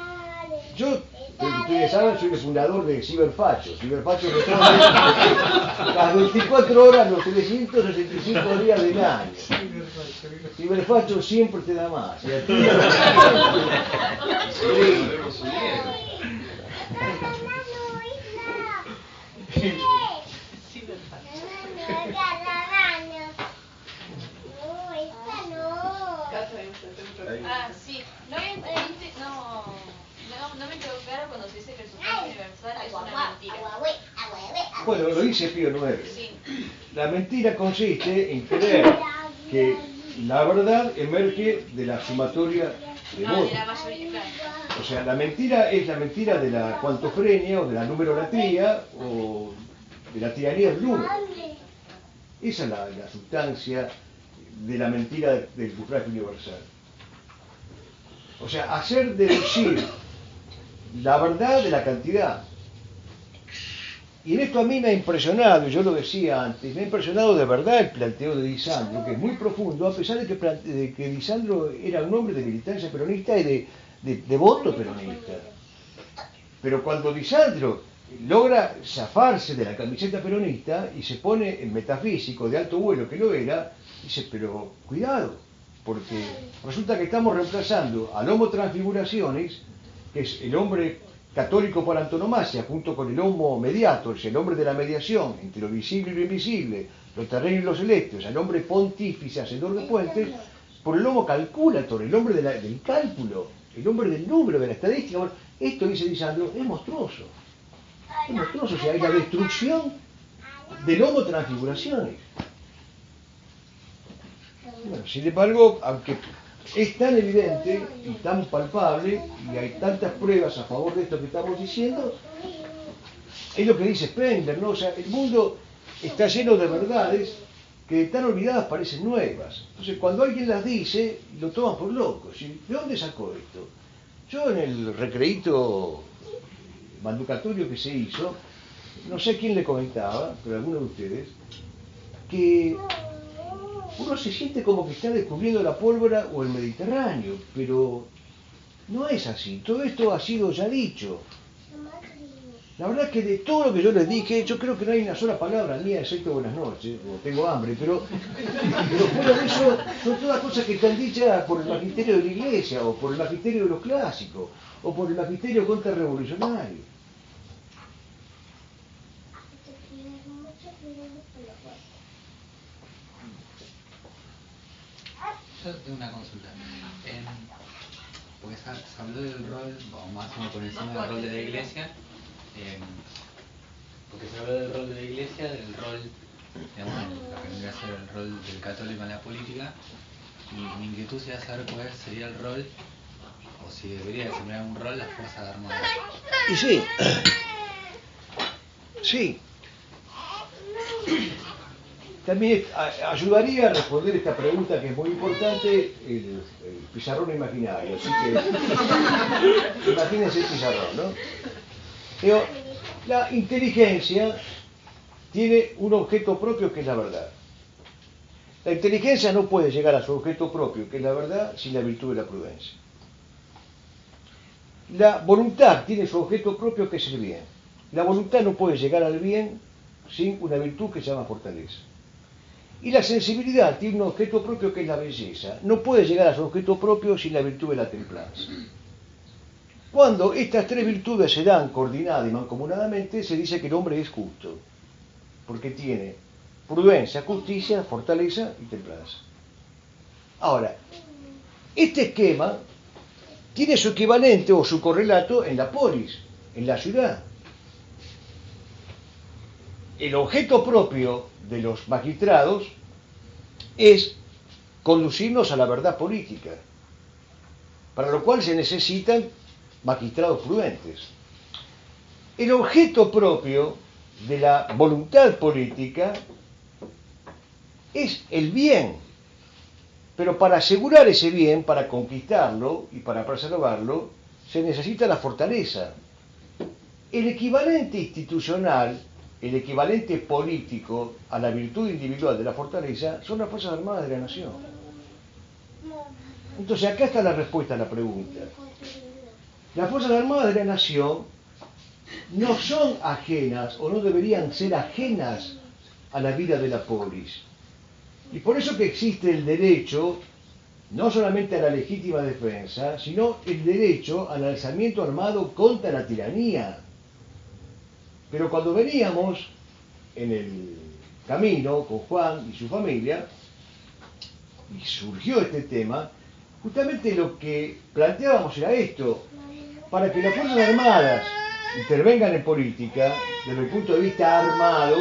Yo, ustedes saben, soy el fundador de Ciberfacho. Ciberfacho responde las 24 horas, los 365 días del año. Ciberfacho siempre te da más. Y a ti sí. No me quedó claro cuando se dice que el sufragio universal es una mentira. Bueno, lo dice Pío IX. Sí. La mentira consiste en creer que la verdad emerge de la sumatoria de votos. De la mayoría, claro. O sea, la mentira es la mentira de la cuantofrenia o de la numerolatría o de la tiranía del número. Esa es la sustancia de la mentira del sufragio universal. O sea, hacer deducir la verdad de la cantidad. Y en esto a mí me ha impresionado, yo lo decía antes, me ha impresionado de verdad el planteo de Disandro, que es muy profundo, a pesar de que Disandro era un hombre de militancia peronista y de voto peronista. Pero cuando Disandro logra zafarse de la camiseta peronista y se pone en metafísico de alto vuelo que lo era, dice, pero cuidado, porque resulta que estamos reemplazando al Homo Transfiguraciones, que es el hombre católico por antonomasia, junto con el Homo Mediator, el hombre de la mediación entre lo visible y lo invisible, lo terreno y lo celeste, o sea, el hombre pontífice, hacedor de puentes, por el Homo Calculator, el hombre del cálculo, el hombre del número, de la estadística. Bueno, esto, dice Lisandro, es monstruoso. Es monstruoso, o sea, hay la destrucción del Homo Transfiguraciones. Bueno, sin embargo, aunque es tan evidente y tan palpable, y hay tantas pruebas a favor de esto que estamos diciendo, es lo que dice Spengler, ¿no? O sea, el mundo está lleno de verdades que de tan olvidadas parecen nuevas. Entonces, cuando alguien las dice, lo toman por locos. ¿De dónde sacó esto? Yo en el recreíto manducatorio que se hizo, no sé quién le comentaba, pero alguno de ustedes, que uno se siente como que está descubriendo la pólvora o el Mediterráneo, pero no es así. Todo esto ha sido ya dicho. La verdad es que de todo lo que yo les dije, yo creo que no hay una sola palabra mía excepto buenas noches, o tengo hambre, pero fuera de eso son todas cosas que están dichas por el magisterio de la Iglesia, o por el magisterio de los clásicos, o por el magisterio contrarrevolucionario. Yo tengo una consulta. Porque se habló del rol, o más o menos por encima del rol de la Iglesia, porque se habló del rol de la Iglesia, del rol, digamos, lo que vendría a ser el rol del católico en la política, y mi inquietud sería saber cuál sería el rol, o si debería desempeñar un rol las Fuerzas Armadas. Y sí, sí. También ayudaría a responder esta pregunta que es muy importante el pizarrón imaginario, así que imagínense el pizarrón, ¿no? Pero la inteligencia tiene un objeto propio que es la verdad. La inteligencia no puede llegar a su objeto propio, que es la verdad, sin la virtud de la prudencia. La voluntad tiene su objeto propio que es el bien. La voluntad no puede llegar al bien sin una virtud que se llama fortaleza. Y la sensibilidad tiene un objeto propio que es la belleza. No puede llegar a su objeto propio sin la virtud de la templanza. Cuando estas tres virtudes se dan coordinadas y mancomunadamente, se dice que el hombre es justo, porque tiene prudencia, justicia, fortaleza y templanza. Ahora, este esquema tiene su equivalente o su correlato en la polis, en la ciudad. El objeto propio de los magistrados es conducirnos a la verdad política, para lo cual se necesitan magistrados prudentes. El objeto propio de la voluntad política es el bien, pero para asegurar ese bien, para conquistarlo y para preservarlo, se necesita la fortaleza. El equivalente institucional, el equivalente político a la virtud individual de la fortaleza son las Fuerzas Armadas de la Nación. Entonces acá está la respuesta a la pregunta. Las Fuerzas Armadas de la Nación no son ajenas o no deberían ser ajenas a la vida de la polis. Y por eso que existe el derecho no solamente a la legítima defensa, sino el derecho al alzamiento armado contra la tiranía. Pero cuando veníamos en el camino con Juan y su familia, y surgió este tema, justamente lo que planteábamos era esto: para que las Fuerzas Armadas intervengan en política, desde el punto de vista armado,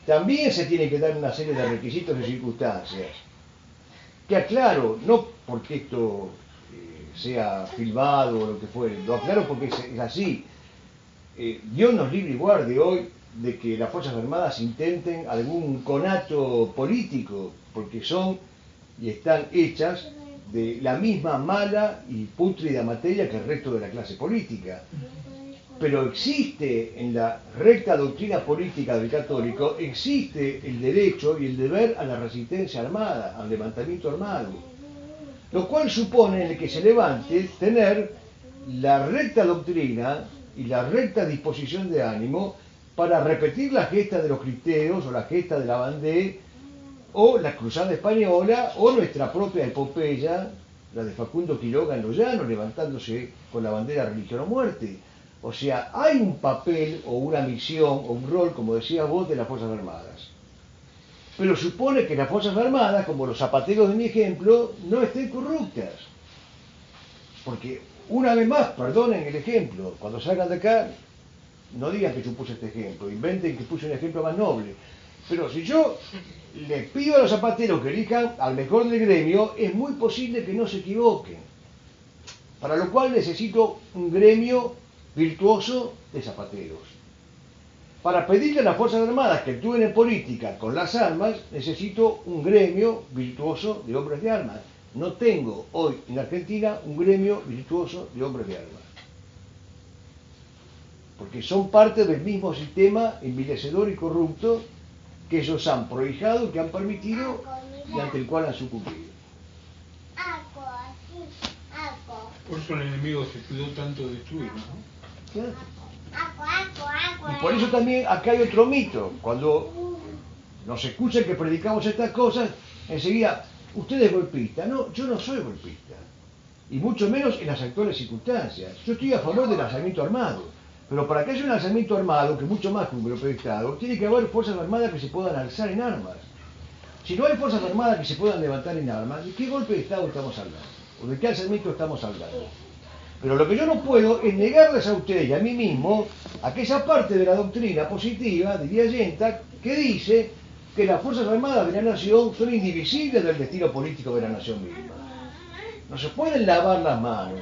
también se tienen que dar una serie de requisitos y circunstancias. Que aclaro, no porque esto sea filmado o lo que fuere, lo aclaro porque es así. Dios nos libre y guarde hoy de que las Fuerzas Armadas intenten algún conato político, porque son y están hechas de la misma mala y pútrida materia que el resto de la clase política. Pero existe en la recta doctrina política del católico, existe el derecho y el deber a la resistencia armada, al levantamiento armado, lo cual supone en el que se levante tener la recta doctrina y la recta disposición de ánimo para repetir la gesta de los cristeros o la gesta de la Vendée o la cruzada española o nuestra propia epopeya, la de Facundo Quiroga en los llanos, levantándose con la bandera religión o muerte. O sea, hay un papel o una misión o un rol, como decías vos, de las Fuerzas Armadas. Pero supone que las Fuerzas Armadas, como los zapateros de mi ejemplo, no estén corruptas. Porque, una vez más, perdonen el ejemplo, cuando salgan de acá, no digan que yo puse este ejemplo, inventen que puse un ejemplo más noble. Pero si yo les pido a los zapateros que elijan al mejor del gremio, es muy posible que no se equivoquen. Para lo cual necesito un gremio virtuoso de zapateros. Para pedirle a las Fuerzas Armadas que actúen en política con las armas, necesito un gremio virtuoso de hombres de armas. No tengo hoy en Argentina un gremio virtuoso de hombres de armas. Porque son parte del mismo sistema envilecedor y corrupto que ellos han prohijado, que han permitido y ante el cual han sucumbido. Por eso el enemigo se cuidó tanto de destruirnos, ¿no? Claro. Y por eso también acá hay otro mito. Cuando nos escuchan que predicamos estas cosas, enseguida, usted es golpista. No, yo no soy golpista. Y mucho menos en las actuales circunstancias. Yo estoy a favor del alzamiento armado. Pero para que haya un alzamiento armado, que es mucho más que un golpe de Estado, tiene que haber fuerzas armadas que se puedan alzar en armas. Si no hay fuerzas armadas que se puedan levantar en armas, ¿de qué golpe de Estado estamos hablando? ¿O de qué alzamiento estamos hablando? Pero lo que yo no puedo es negarles a ustedes y a mí mismo aquella parte de la doctrina positiva, diría Yenta, que dice que las Fuerzas Armadas de la Nación son indivisibles del destino político de la nación misma. No se pueden lavar las manos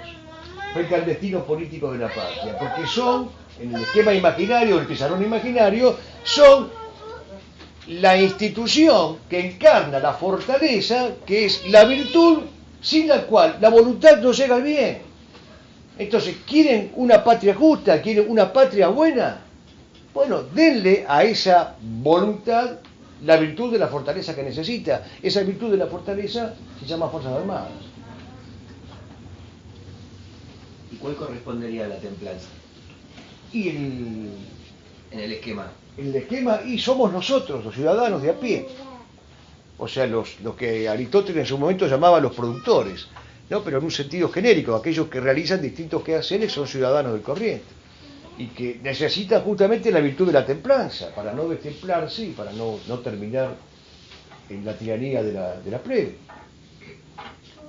frente al destino político de la patria, porque son, en el esquema imaginario, el pizarrón imaginario, son la institución que encarna la fortaleza, que es la virtud sin la cual la voluntad no llega al bien. Entonces, ¿quieren una patria justa? ¿Quieren una patria buena? Bueno, denle a esa voluntad la virtud de la fortaleza que necesita. Esa virtud de la fortaleza se llama Fuerzas Armadas. ¿Y cuál correspondería a la templanza Y en el esquema? el esquema, y somos nosotros, los ciudadanos de a pie. O sea, los que Aristóteles en su momento llamaba los productores, ¿no? Pero en un sentido genérico, aquellos que realizan distintos quehaceres son ciudadanos del corriente y que necesitan justamente la virtud de la templanza para no destemplarse y para no terminar en la tiranía de la plebe,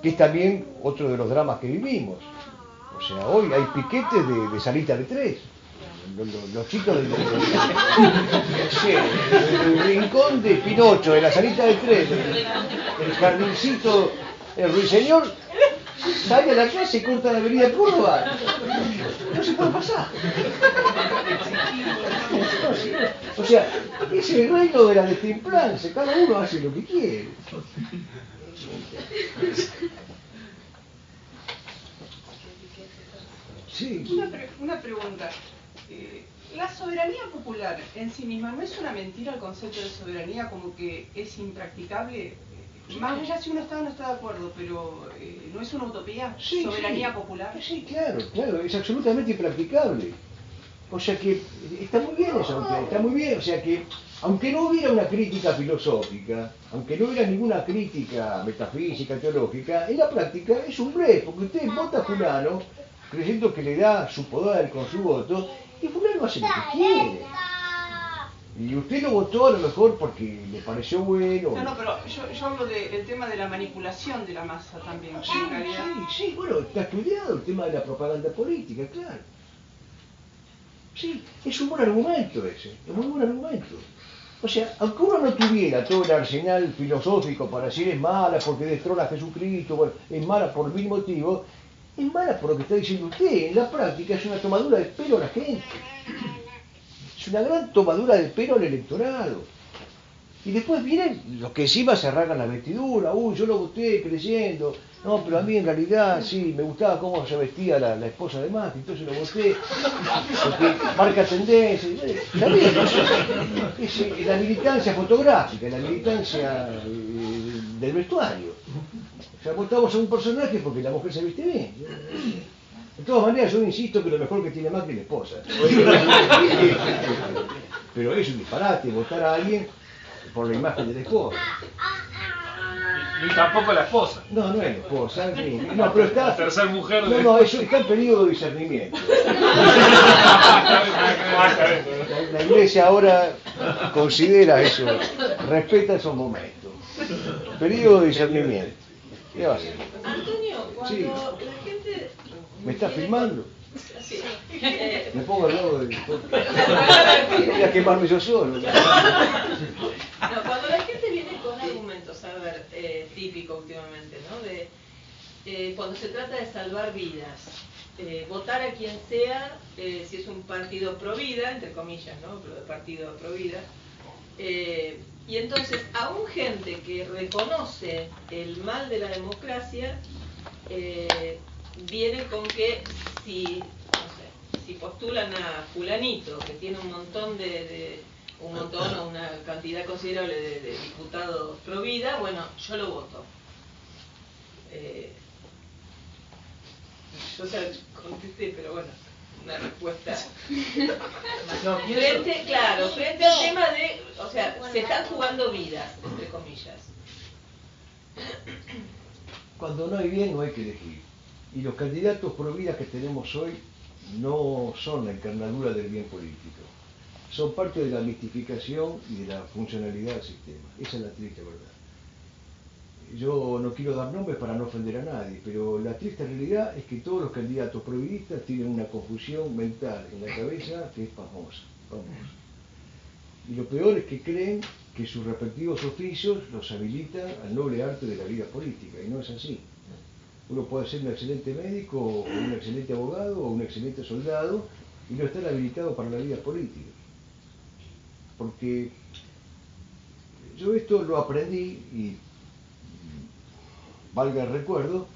que es también otro de los dramas que vivimos. O sea, hoy hay piquetes de salita de tres. Los chicos del rincón de Pinocho, de la salita de tres, el jardincito, el ruiseñor, sale a la clase y corta la avenida Córdoba. No se puede pasar. O sea, es el reino de la destemplanza, cada uno hace lo que quiere. Sí. Una pregunta. La soberanía popular en sí misma, ¿no es una mentira el concepto de soberanía como que es impracticable? Más allá si uno está o no está de acuerdo, pero ¿no es una utopía? Sí, ¿Soberanía sí. popular? Sí, claro, es absolutamente impracticable. O sea que está muy bien esa utopía, está muy bien. O sea que, aunque no hubiera una crítica filosófica, aunque no hubiera ninguna crítica metafísica, teológica, en la práctica es un blef, porque usted vota a fulano creyendo que le da su poder con su voto, y fulano hace lo que quiere. Y usted lo votó a lo mejor porque le pareció bueno. No, pero yo hablo del tema de la manipulación de la masa también. En realidad. Sí, bueno, está estudiado el tema de la propaganda política, claro. Sí, es un buen argumento ese, es un muy buen argumento. O sea, aunque uno no tuviera todo el arsenal filosófico para decir es mala porque destrona a Jesucristo, bueno, es mala por mil motivos, es mala por lo que está diciendo usted. En la práctica es una tomadura de pelo a la gente. Es una gran tomadura de pelo al electorado. Y después vienen los que encima se arrancan la vestidura. Uy, yo lo voté creyendo. No, pero a mí en realidad sí, me gustaba cómo se vestía la esposa de Macri, entonces lo voté. Porque marca tendencia. Está bien, es la militancia fotográfica, la militancia del vestuario. O sea, votamos a un personaje porque la mujer se viste bien. De todas maneras, yo insisto que lo mejor que tiene Macri es la esposa. Pero es un disparate votar a alguien por la imagen de la esposa. Ni tampoco la esposa. No, no es la esposa. No, pero está. La tercera mujer de. No, eso está en periodo de discernimiento. La iglesia ahora considera eso, respeta esos momentos. Periodo de discernimiento. ¿Qué va a hacer? Antonio, cuando Sí. la gente... ¿Me está filmando? Sí. Me pongo al lado de... Voy a quemarme yo solo. No, cuando la gente viene con argumentos, a ver, típico últimamente, ¿no? De cuando se trata de salvar vidas, votar a quien sea, si es un partido pro vida, entre comillas, ¿no? Partido pro vida, y entonces aún gente que reconoce el mal de la democracia, viene con que si postulan a fulanito, que tiene un montón o una cantidad considerable de diputados pro vida, bueno, yo lo voto. Yo se contesté, pero bueno, una respuesta. No, frente al tema de, o sea, se están jugando vidas, entre comillas. Cuando no hay bien, no hay que elegir. Y los candidatos pro vida que tenemos hoy no son la encarnadura del bien político. Son parte de la mistificación y de la funcionalidad del sistema. Esa es la triste verdad. Yo no quiero dar nombres para no ofender a nadie, pero la triste realidad es que todos los candidatos prohibidistas tienen una confusión mental en la cabeza que es pasmosa. Y lo peor es que creen que sus respectivos oficios los habilitan al noble arte de la vida política, y no es así. Uno puede ser un excelente médico, o un excelente abogado, o un excelente soldado, y no estar habilitado para la vida política. Porque yo esto lo aprendí, y valga el recuerdo,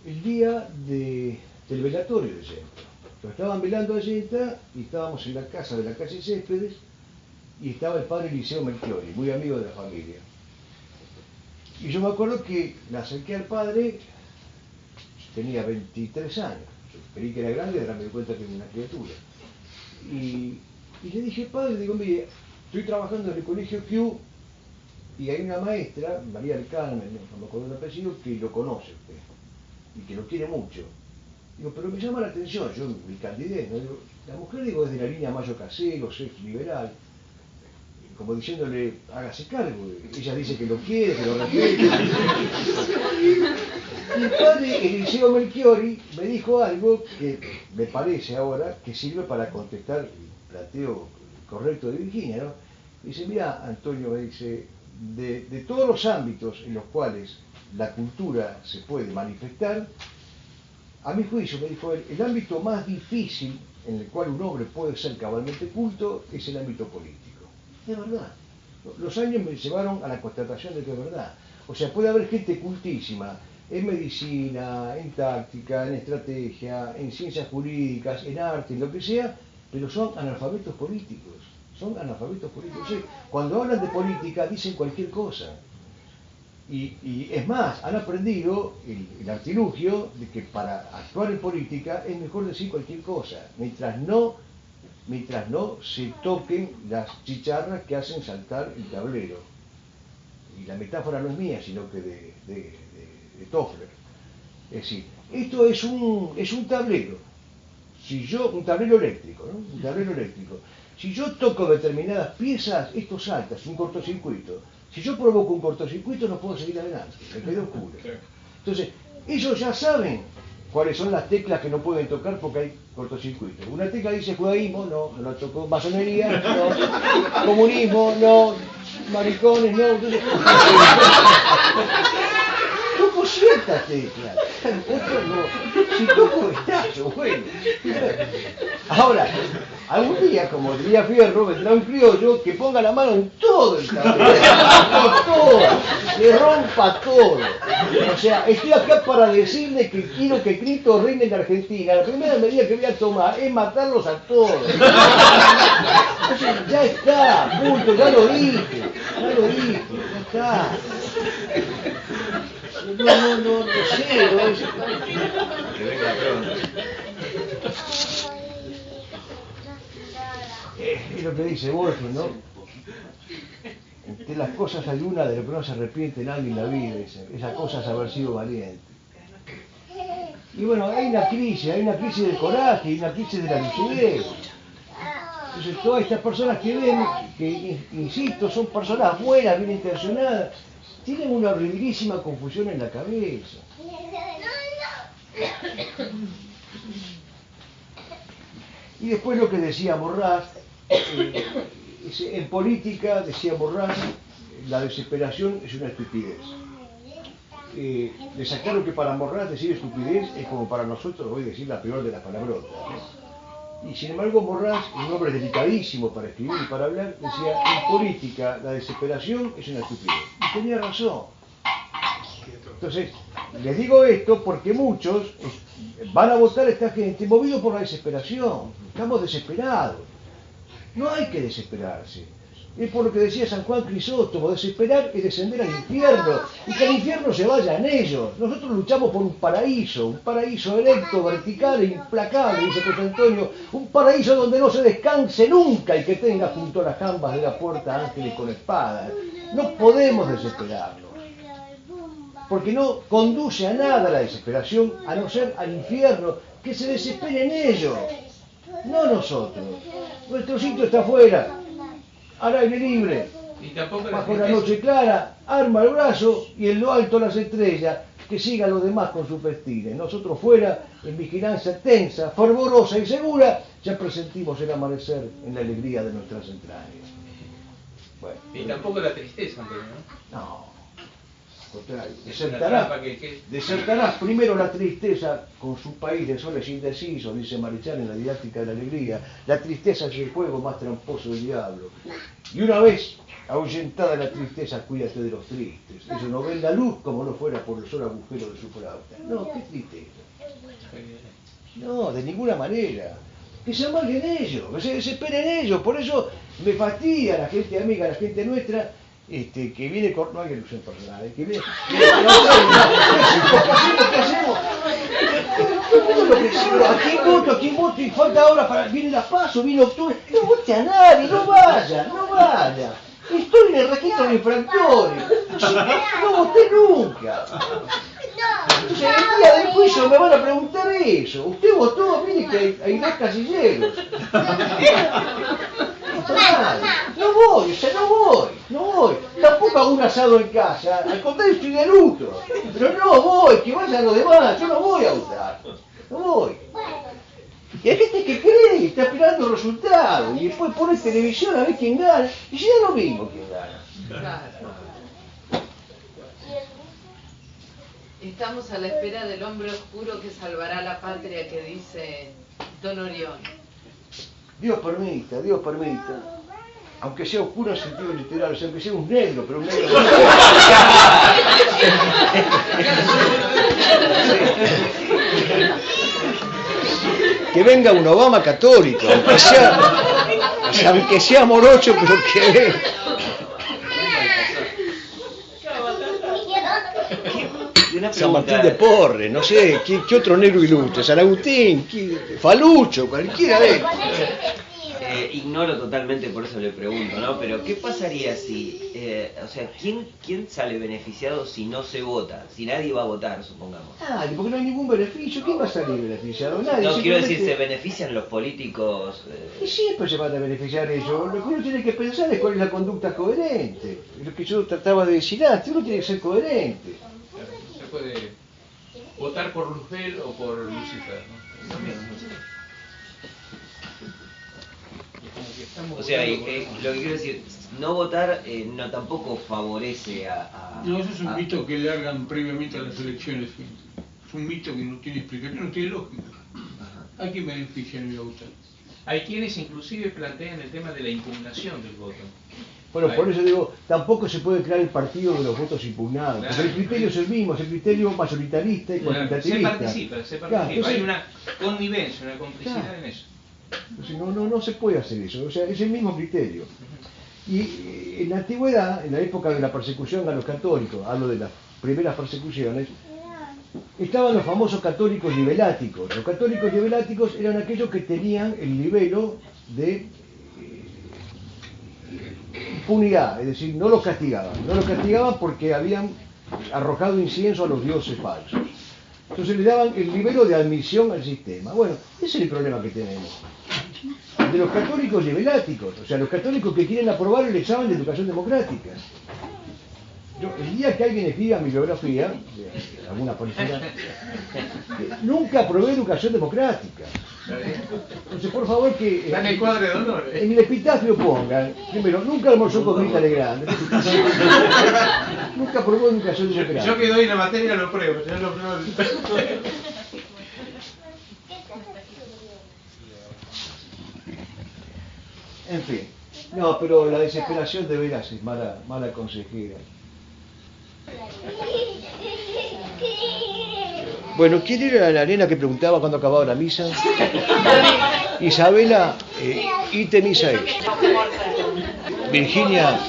el día del velatorio de Yenta. Lo estaban velando a Yenta y estábamos en la casa de la calle Céspedes y estaba el padre Eliseo Melchiori, muy amigo de la familia. Y yo me acuerdo que me acerqué al padre, tenía 23 años, yo creí que era grande, ahora me di cuenta que era una criatura. Y le dije, padre, digo, mire, estoy trabajando en el colegio Q y hay una maestra, María del Carmen, no me acuerdo el apellido, que lo conoce usted y que lo quiere mucho. Digo, pero me llama la atención, yo mi candidez, ¿no? Digo, la mujer, digo, es de la línea Mayo Caseros, es liberal, como diciéndole, hágase cargo. Ella dice que lo quiere, que lo respeta. Y el padre Eliseo Melchiori me dijo algo que me parece ahora que sirve para contestar el planteo correcto de Virginia, ¿no? Dice, mira, Antonio, me dice, de todos los ámbitos en los cuales la cultura se puede manifestar, a mi juicio, me dijo él, el ámbito más difícil en el cual un hombre puede ser cabalmente culto es el ámbito político. Es verdad. Los años me llevaron a la constatación de que es verdad. O sea, puede haber gente cultísima en medicina, en táctica, en estrategia, en ciencias jurídicas, en arte, en lo que sea, pero son analfabetos políticos. Son analfabetos políticos. O sea, cuando hablan de política dicen cualquier cosa. Y es más, han aprendido el artilugio de que para actuar en política es mejor decir cualquier cosa, mientras no se toquen las chicharras que hacen saltar el tablero. Y la metáfora no es mía, sino que de Toffler. Es decir, esto es un tablero. Un tablero eléctrico, ¿no? Un tablero eléctrico. Si yo toco determinadas piezas, esto salta, es un cortocircuito. Si yo provoco un cortocircuito, no puedo seguir adelante, me quedo oscuro. Entonces, ellos ya saben cuáles son las teclas que no pueden tocar porque hay cortocircuito. Una tecla dice judaísmo, no la tocó. Masonería, no. Comunismo, no. Maricones, no. Entonces, toco ciertas teclas. Si toco estacho, bueno. Ahora, algún día, como diría Fierro, vendrá un criollo que ponga la mano en todo el tablero, en todo, le rompa todo. O sea, estoy acá para decirle que quiero que Cristo reine en Argentina. La primera medida que voy a tomar es matarlos a todos. Entonces, ya está, punto, ya lo dije, ya está. No sé, Que venga pronto. Es lo que dice Borges, ¿no? Entre las cosas hay una de lo que no se arrepiente nadie en la vida, dice. Esa cosa es haber sido valiente. Y bueno, hay una crisis del coraje, hay una crisis de la lucidez. Entonces todas estas personas que ven, que insisto, son personas buenas, bien intencionadas, tienen una horribilísima confusión en la cabeza. Y después lo que decía Borrás, en política, decía Borrás, la desesperación es una estupidez. les aclaro que para Morraz decir estupidez es como para nosotros hoy decir la peor de las palabrotas, ¿no? Y sin embargo Morraz, un hombre delicadísimo para escribir y para hablar, decía, en política la desesperación es una estupidez. Y tenía razón. Entonces, les digo esto porque muchos van a votar a esta gente movidos por la desesperación. Estamos desesperados. No hay que desesperarse. Es por lo que decía San Juan Crisóstomo, desesperar es descender al infierno, y que al infierno se vayan ellos. Nosotros luchamos por un paraíso erecto, vertical e implacable, dice José Antonio, un paraíso donde no se descanse nunca y que tenga junto a las jambas de la puerta ángeles con espadas. No podemos desesperarnos, porque no conduce a nada la desesperación, a no ser al infierno. Que se desesperen ellos, no nosotros. Nuestro sitio está afuera, al aire libre, Y tampoco bajo la noche clara, arma el brazo y en lo alto las estrellas, que sigan los demás con sus festines. Nosotros fuera, en vigilancia tensa, fervorosa y segura, ya presentimos el amanecer en la alegría de nuestras entrañas. Bueno, Y tampoco la tristeza, Antonio, ¿no? no, al contrario, Es una trampa desertarás primero la tristeza con su país de soles indecisos, dice Marichal en la didáctica de la alegría. La tristeza es el juego más tramposo del diablo. Y una vez ahuyentada la tristeza, cuídate de los tristes. Ellos no ven la luz como no fuera por el solo agujero de su flauta. No, qué tristeza. No, de ninguna manera. Que se amarguen ellos, que se desesperen ellos. Por eso me fastidia la gente amiga, la gente nuestra, que viene con... No hay ilusión personal, que viene... ¿Qué hacemos? ¿A quién voto? Y falta ahora para... Viene la PASO, viene octubre. No vote a nadie, no vaya. Estoy en el registro de infractores. No voté nunca. Entonces el día del juicio me van a preguntar eso. ¿Usted votó? Mire que hay dos casilleros. No voy. Tampoco hago un asado en casa. Al contrario, estoy de luto. Pero no voy, que vayan los demás. Yo no voy a votar. No voy. Y hay gente que cree y está esperando resultados. Y después pone televisión a ver quién gana. Y ya no vimos quién gana. Claro. Estamos a la espera del hombre oscuro que salvará la patria, que dice Don Orión. Dios permita. Aunque sea oscuro en sentido literal, o sea, aunque sea un negro, pero un negro... Que venga un Obama católico, aunque sea morocho, pero que venga. San Martín de Porres, no sé, ¿qué otro negro ilustre? San Agustín, Falucho, cualquiera de ellos. Ignoro totalmente, por eso le pregunto, ¿no? Pero ¿qué pasaría si, ¿quién sale beneficiado si no se vota? Si nadie va a votar, supongamos. Nadie, porque no hay ningún beneficio. ¿Quién va a salir beneficiado? Nadie. No, quiero decir, ¿se benefician los políticos? Y siempre se van a beneficiar ellos. Lo que uno tiene que pensar es cuál es la conducta coherente. Lo que yo trataba de decir antes, uno tiene que ser coherente. Se puede votar por Luzbel o por Lucifer, ¿no? O sea, lo que quiero decir, no votar no tampoco favorece a... No, eso es un mito que largan previamente a las elecciones. Es un mito que no tiene explicación, no tiene lógica. ¿A quién beneficia no ir a votar? Hay quienes inclusive plantean el tema de la impugnación del voto. Bueno, por eso digo, tampoco se puede crear el partido de los votos impugnados, porque el criterio es el mismo, es el criterio mayoritario y cuantitativista. Se participa. Claro, entonces, hay una connivencia, una complicidad en eso. Entonces no se puede hacer eso, o sea, es el mismo criterio. Y en la antigüedad, en la época de la persecución a los católicos, hablo de las primeras persecuciones, estaban los famosos católicos libeláticos. Los católicos libeláticos eran aquellos que tenían el libelo de impunidad, es decir, no los castigaban porque habían arrojado incienso a los dioses falsos. Entonces le daban el libelo de admisión al sistema. Bueno, ese es el problema que tenemos. De los católicos libeláticos, o sea, los católicos que quieren aprobar el examen de educación democrática. El día que alguien escriba mi biografía, de alguna persona, nunca aprobé educación democrática. Entonces, por favor, que Está en el cuadro de honor. en el epitafio pongan, primero, nunca almorzó con Rita Legrand. Nunca probó un caso de grande. Yo que doy la materia lo pruebo. Yo lo pruebo. En fin. No, pero la desesperación de veras es mala consejera. Bueno, ¿quién era la nena que preguntaba cuando acababa la misa? Isabela, ite misa es. Virginia,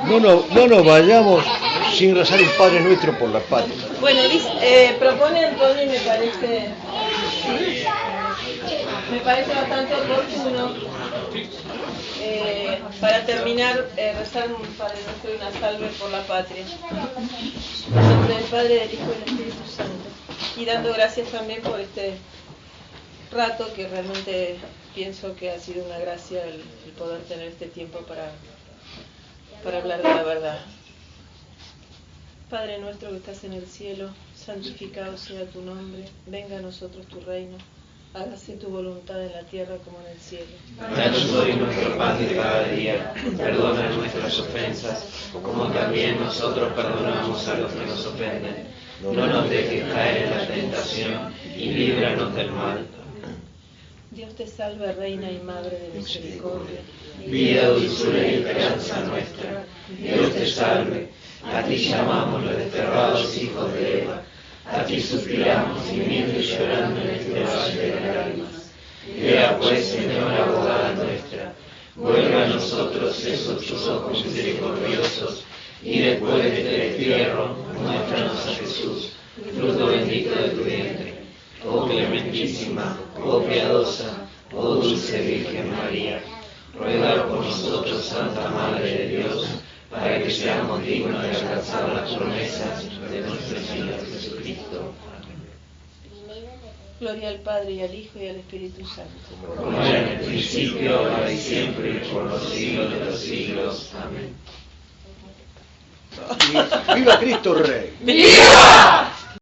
no nos vayamos sin rezar un Padre Nuestro por la patria. Bueno, propone Antonio y me parece bastante oportuno para terminar rezar un Padre Nuestro y una salve por la patria. En nombre del Padre, del Hijo y del Espíritu Santo. Y dando gracias también por este rato que realmente pienso que ha sido una gracia el poder tener este tiempo para hablar de la verdad. Padre nuestro que estás en el cielo, santificado sea tu nombre, venga a nosotros tu reino, hágase tu voluntad en la tierra como en el cielo. Danos hoy nuestro pan de cada día, perdona nuestras ofensas, como también nosotros perdonamos a los que nos ofenden. No nos dejes caer en la tentación y líbranos del mal. Dios te salve, Reina y Madre de misericordia. Vida, dulzura y esperanza nuestra, Dios te salve. A ti llamamos los desterrados hijos de Eva, a ti suspiramos, gimiendo y llorando en este valle de lágrimas. Ea pues, Señora abogada nuestra, vuelve a nosotros esos tus ojos misericordiosos, y después de este destierro, muéstranos a Jesús, fruto bendito de tu vientre. Oh clementísima, oh piadosa, oh dulce Virgen María, ruega por nosotros, Santa Madre de Dios, para que seamos dignos de alcanzar las promesas de nuestro Señor Jesucristo. Gloria al Padre, y al Hijo, y al Espíritu Santo. Como era en el principio, ahora y siempre, y por los siglos de los siglos. Amén. ¡Viva Cristo Rey! ¡Viva!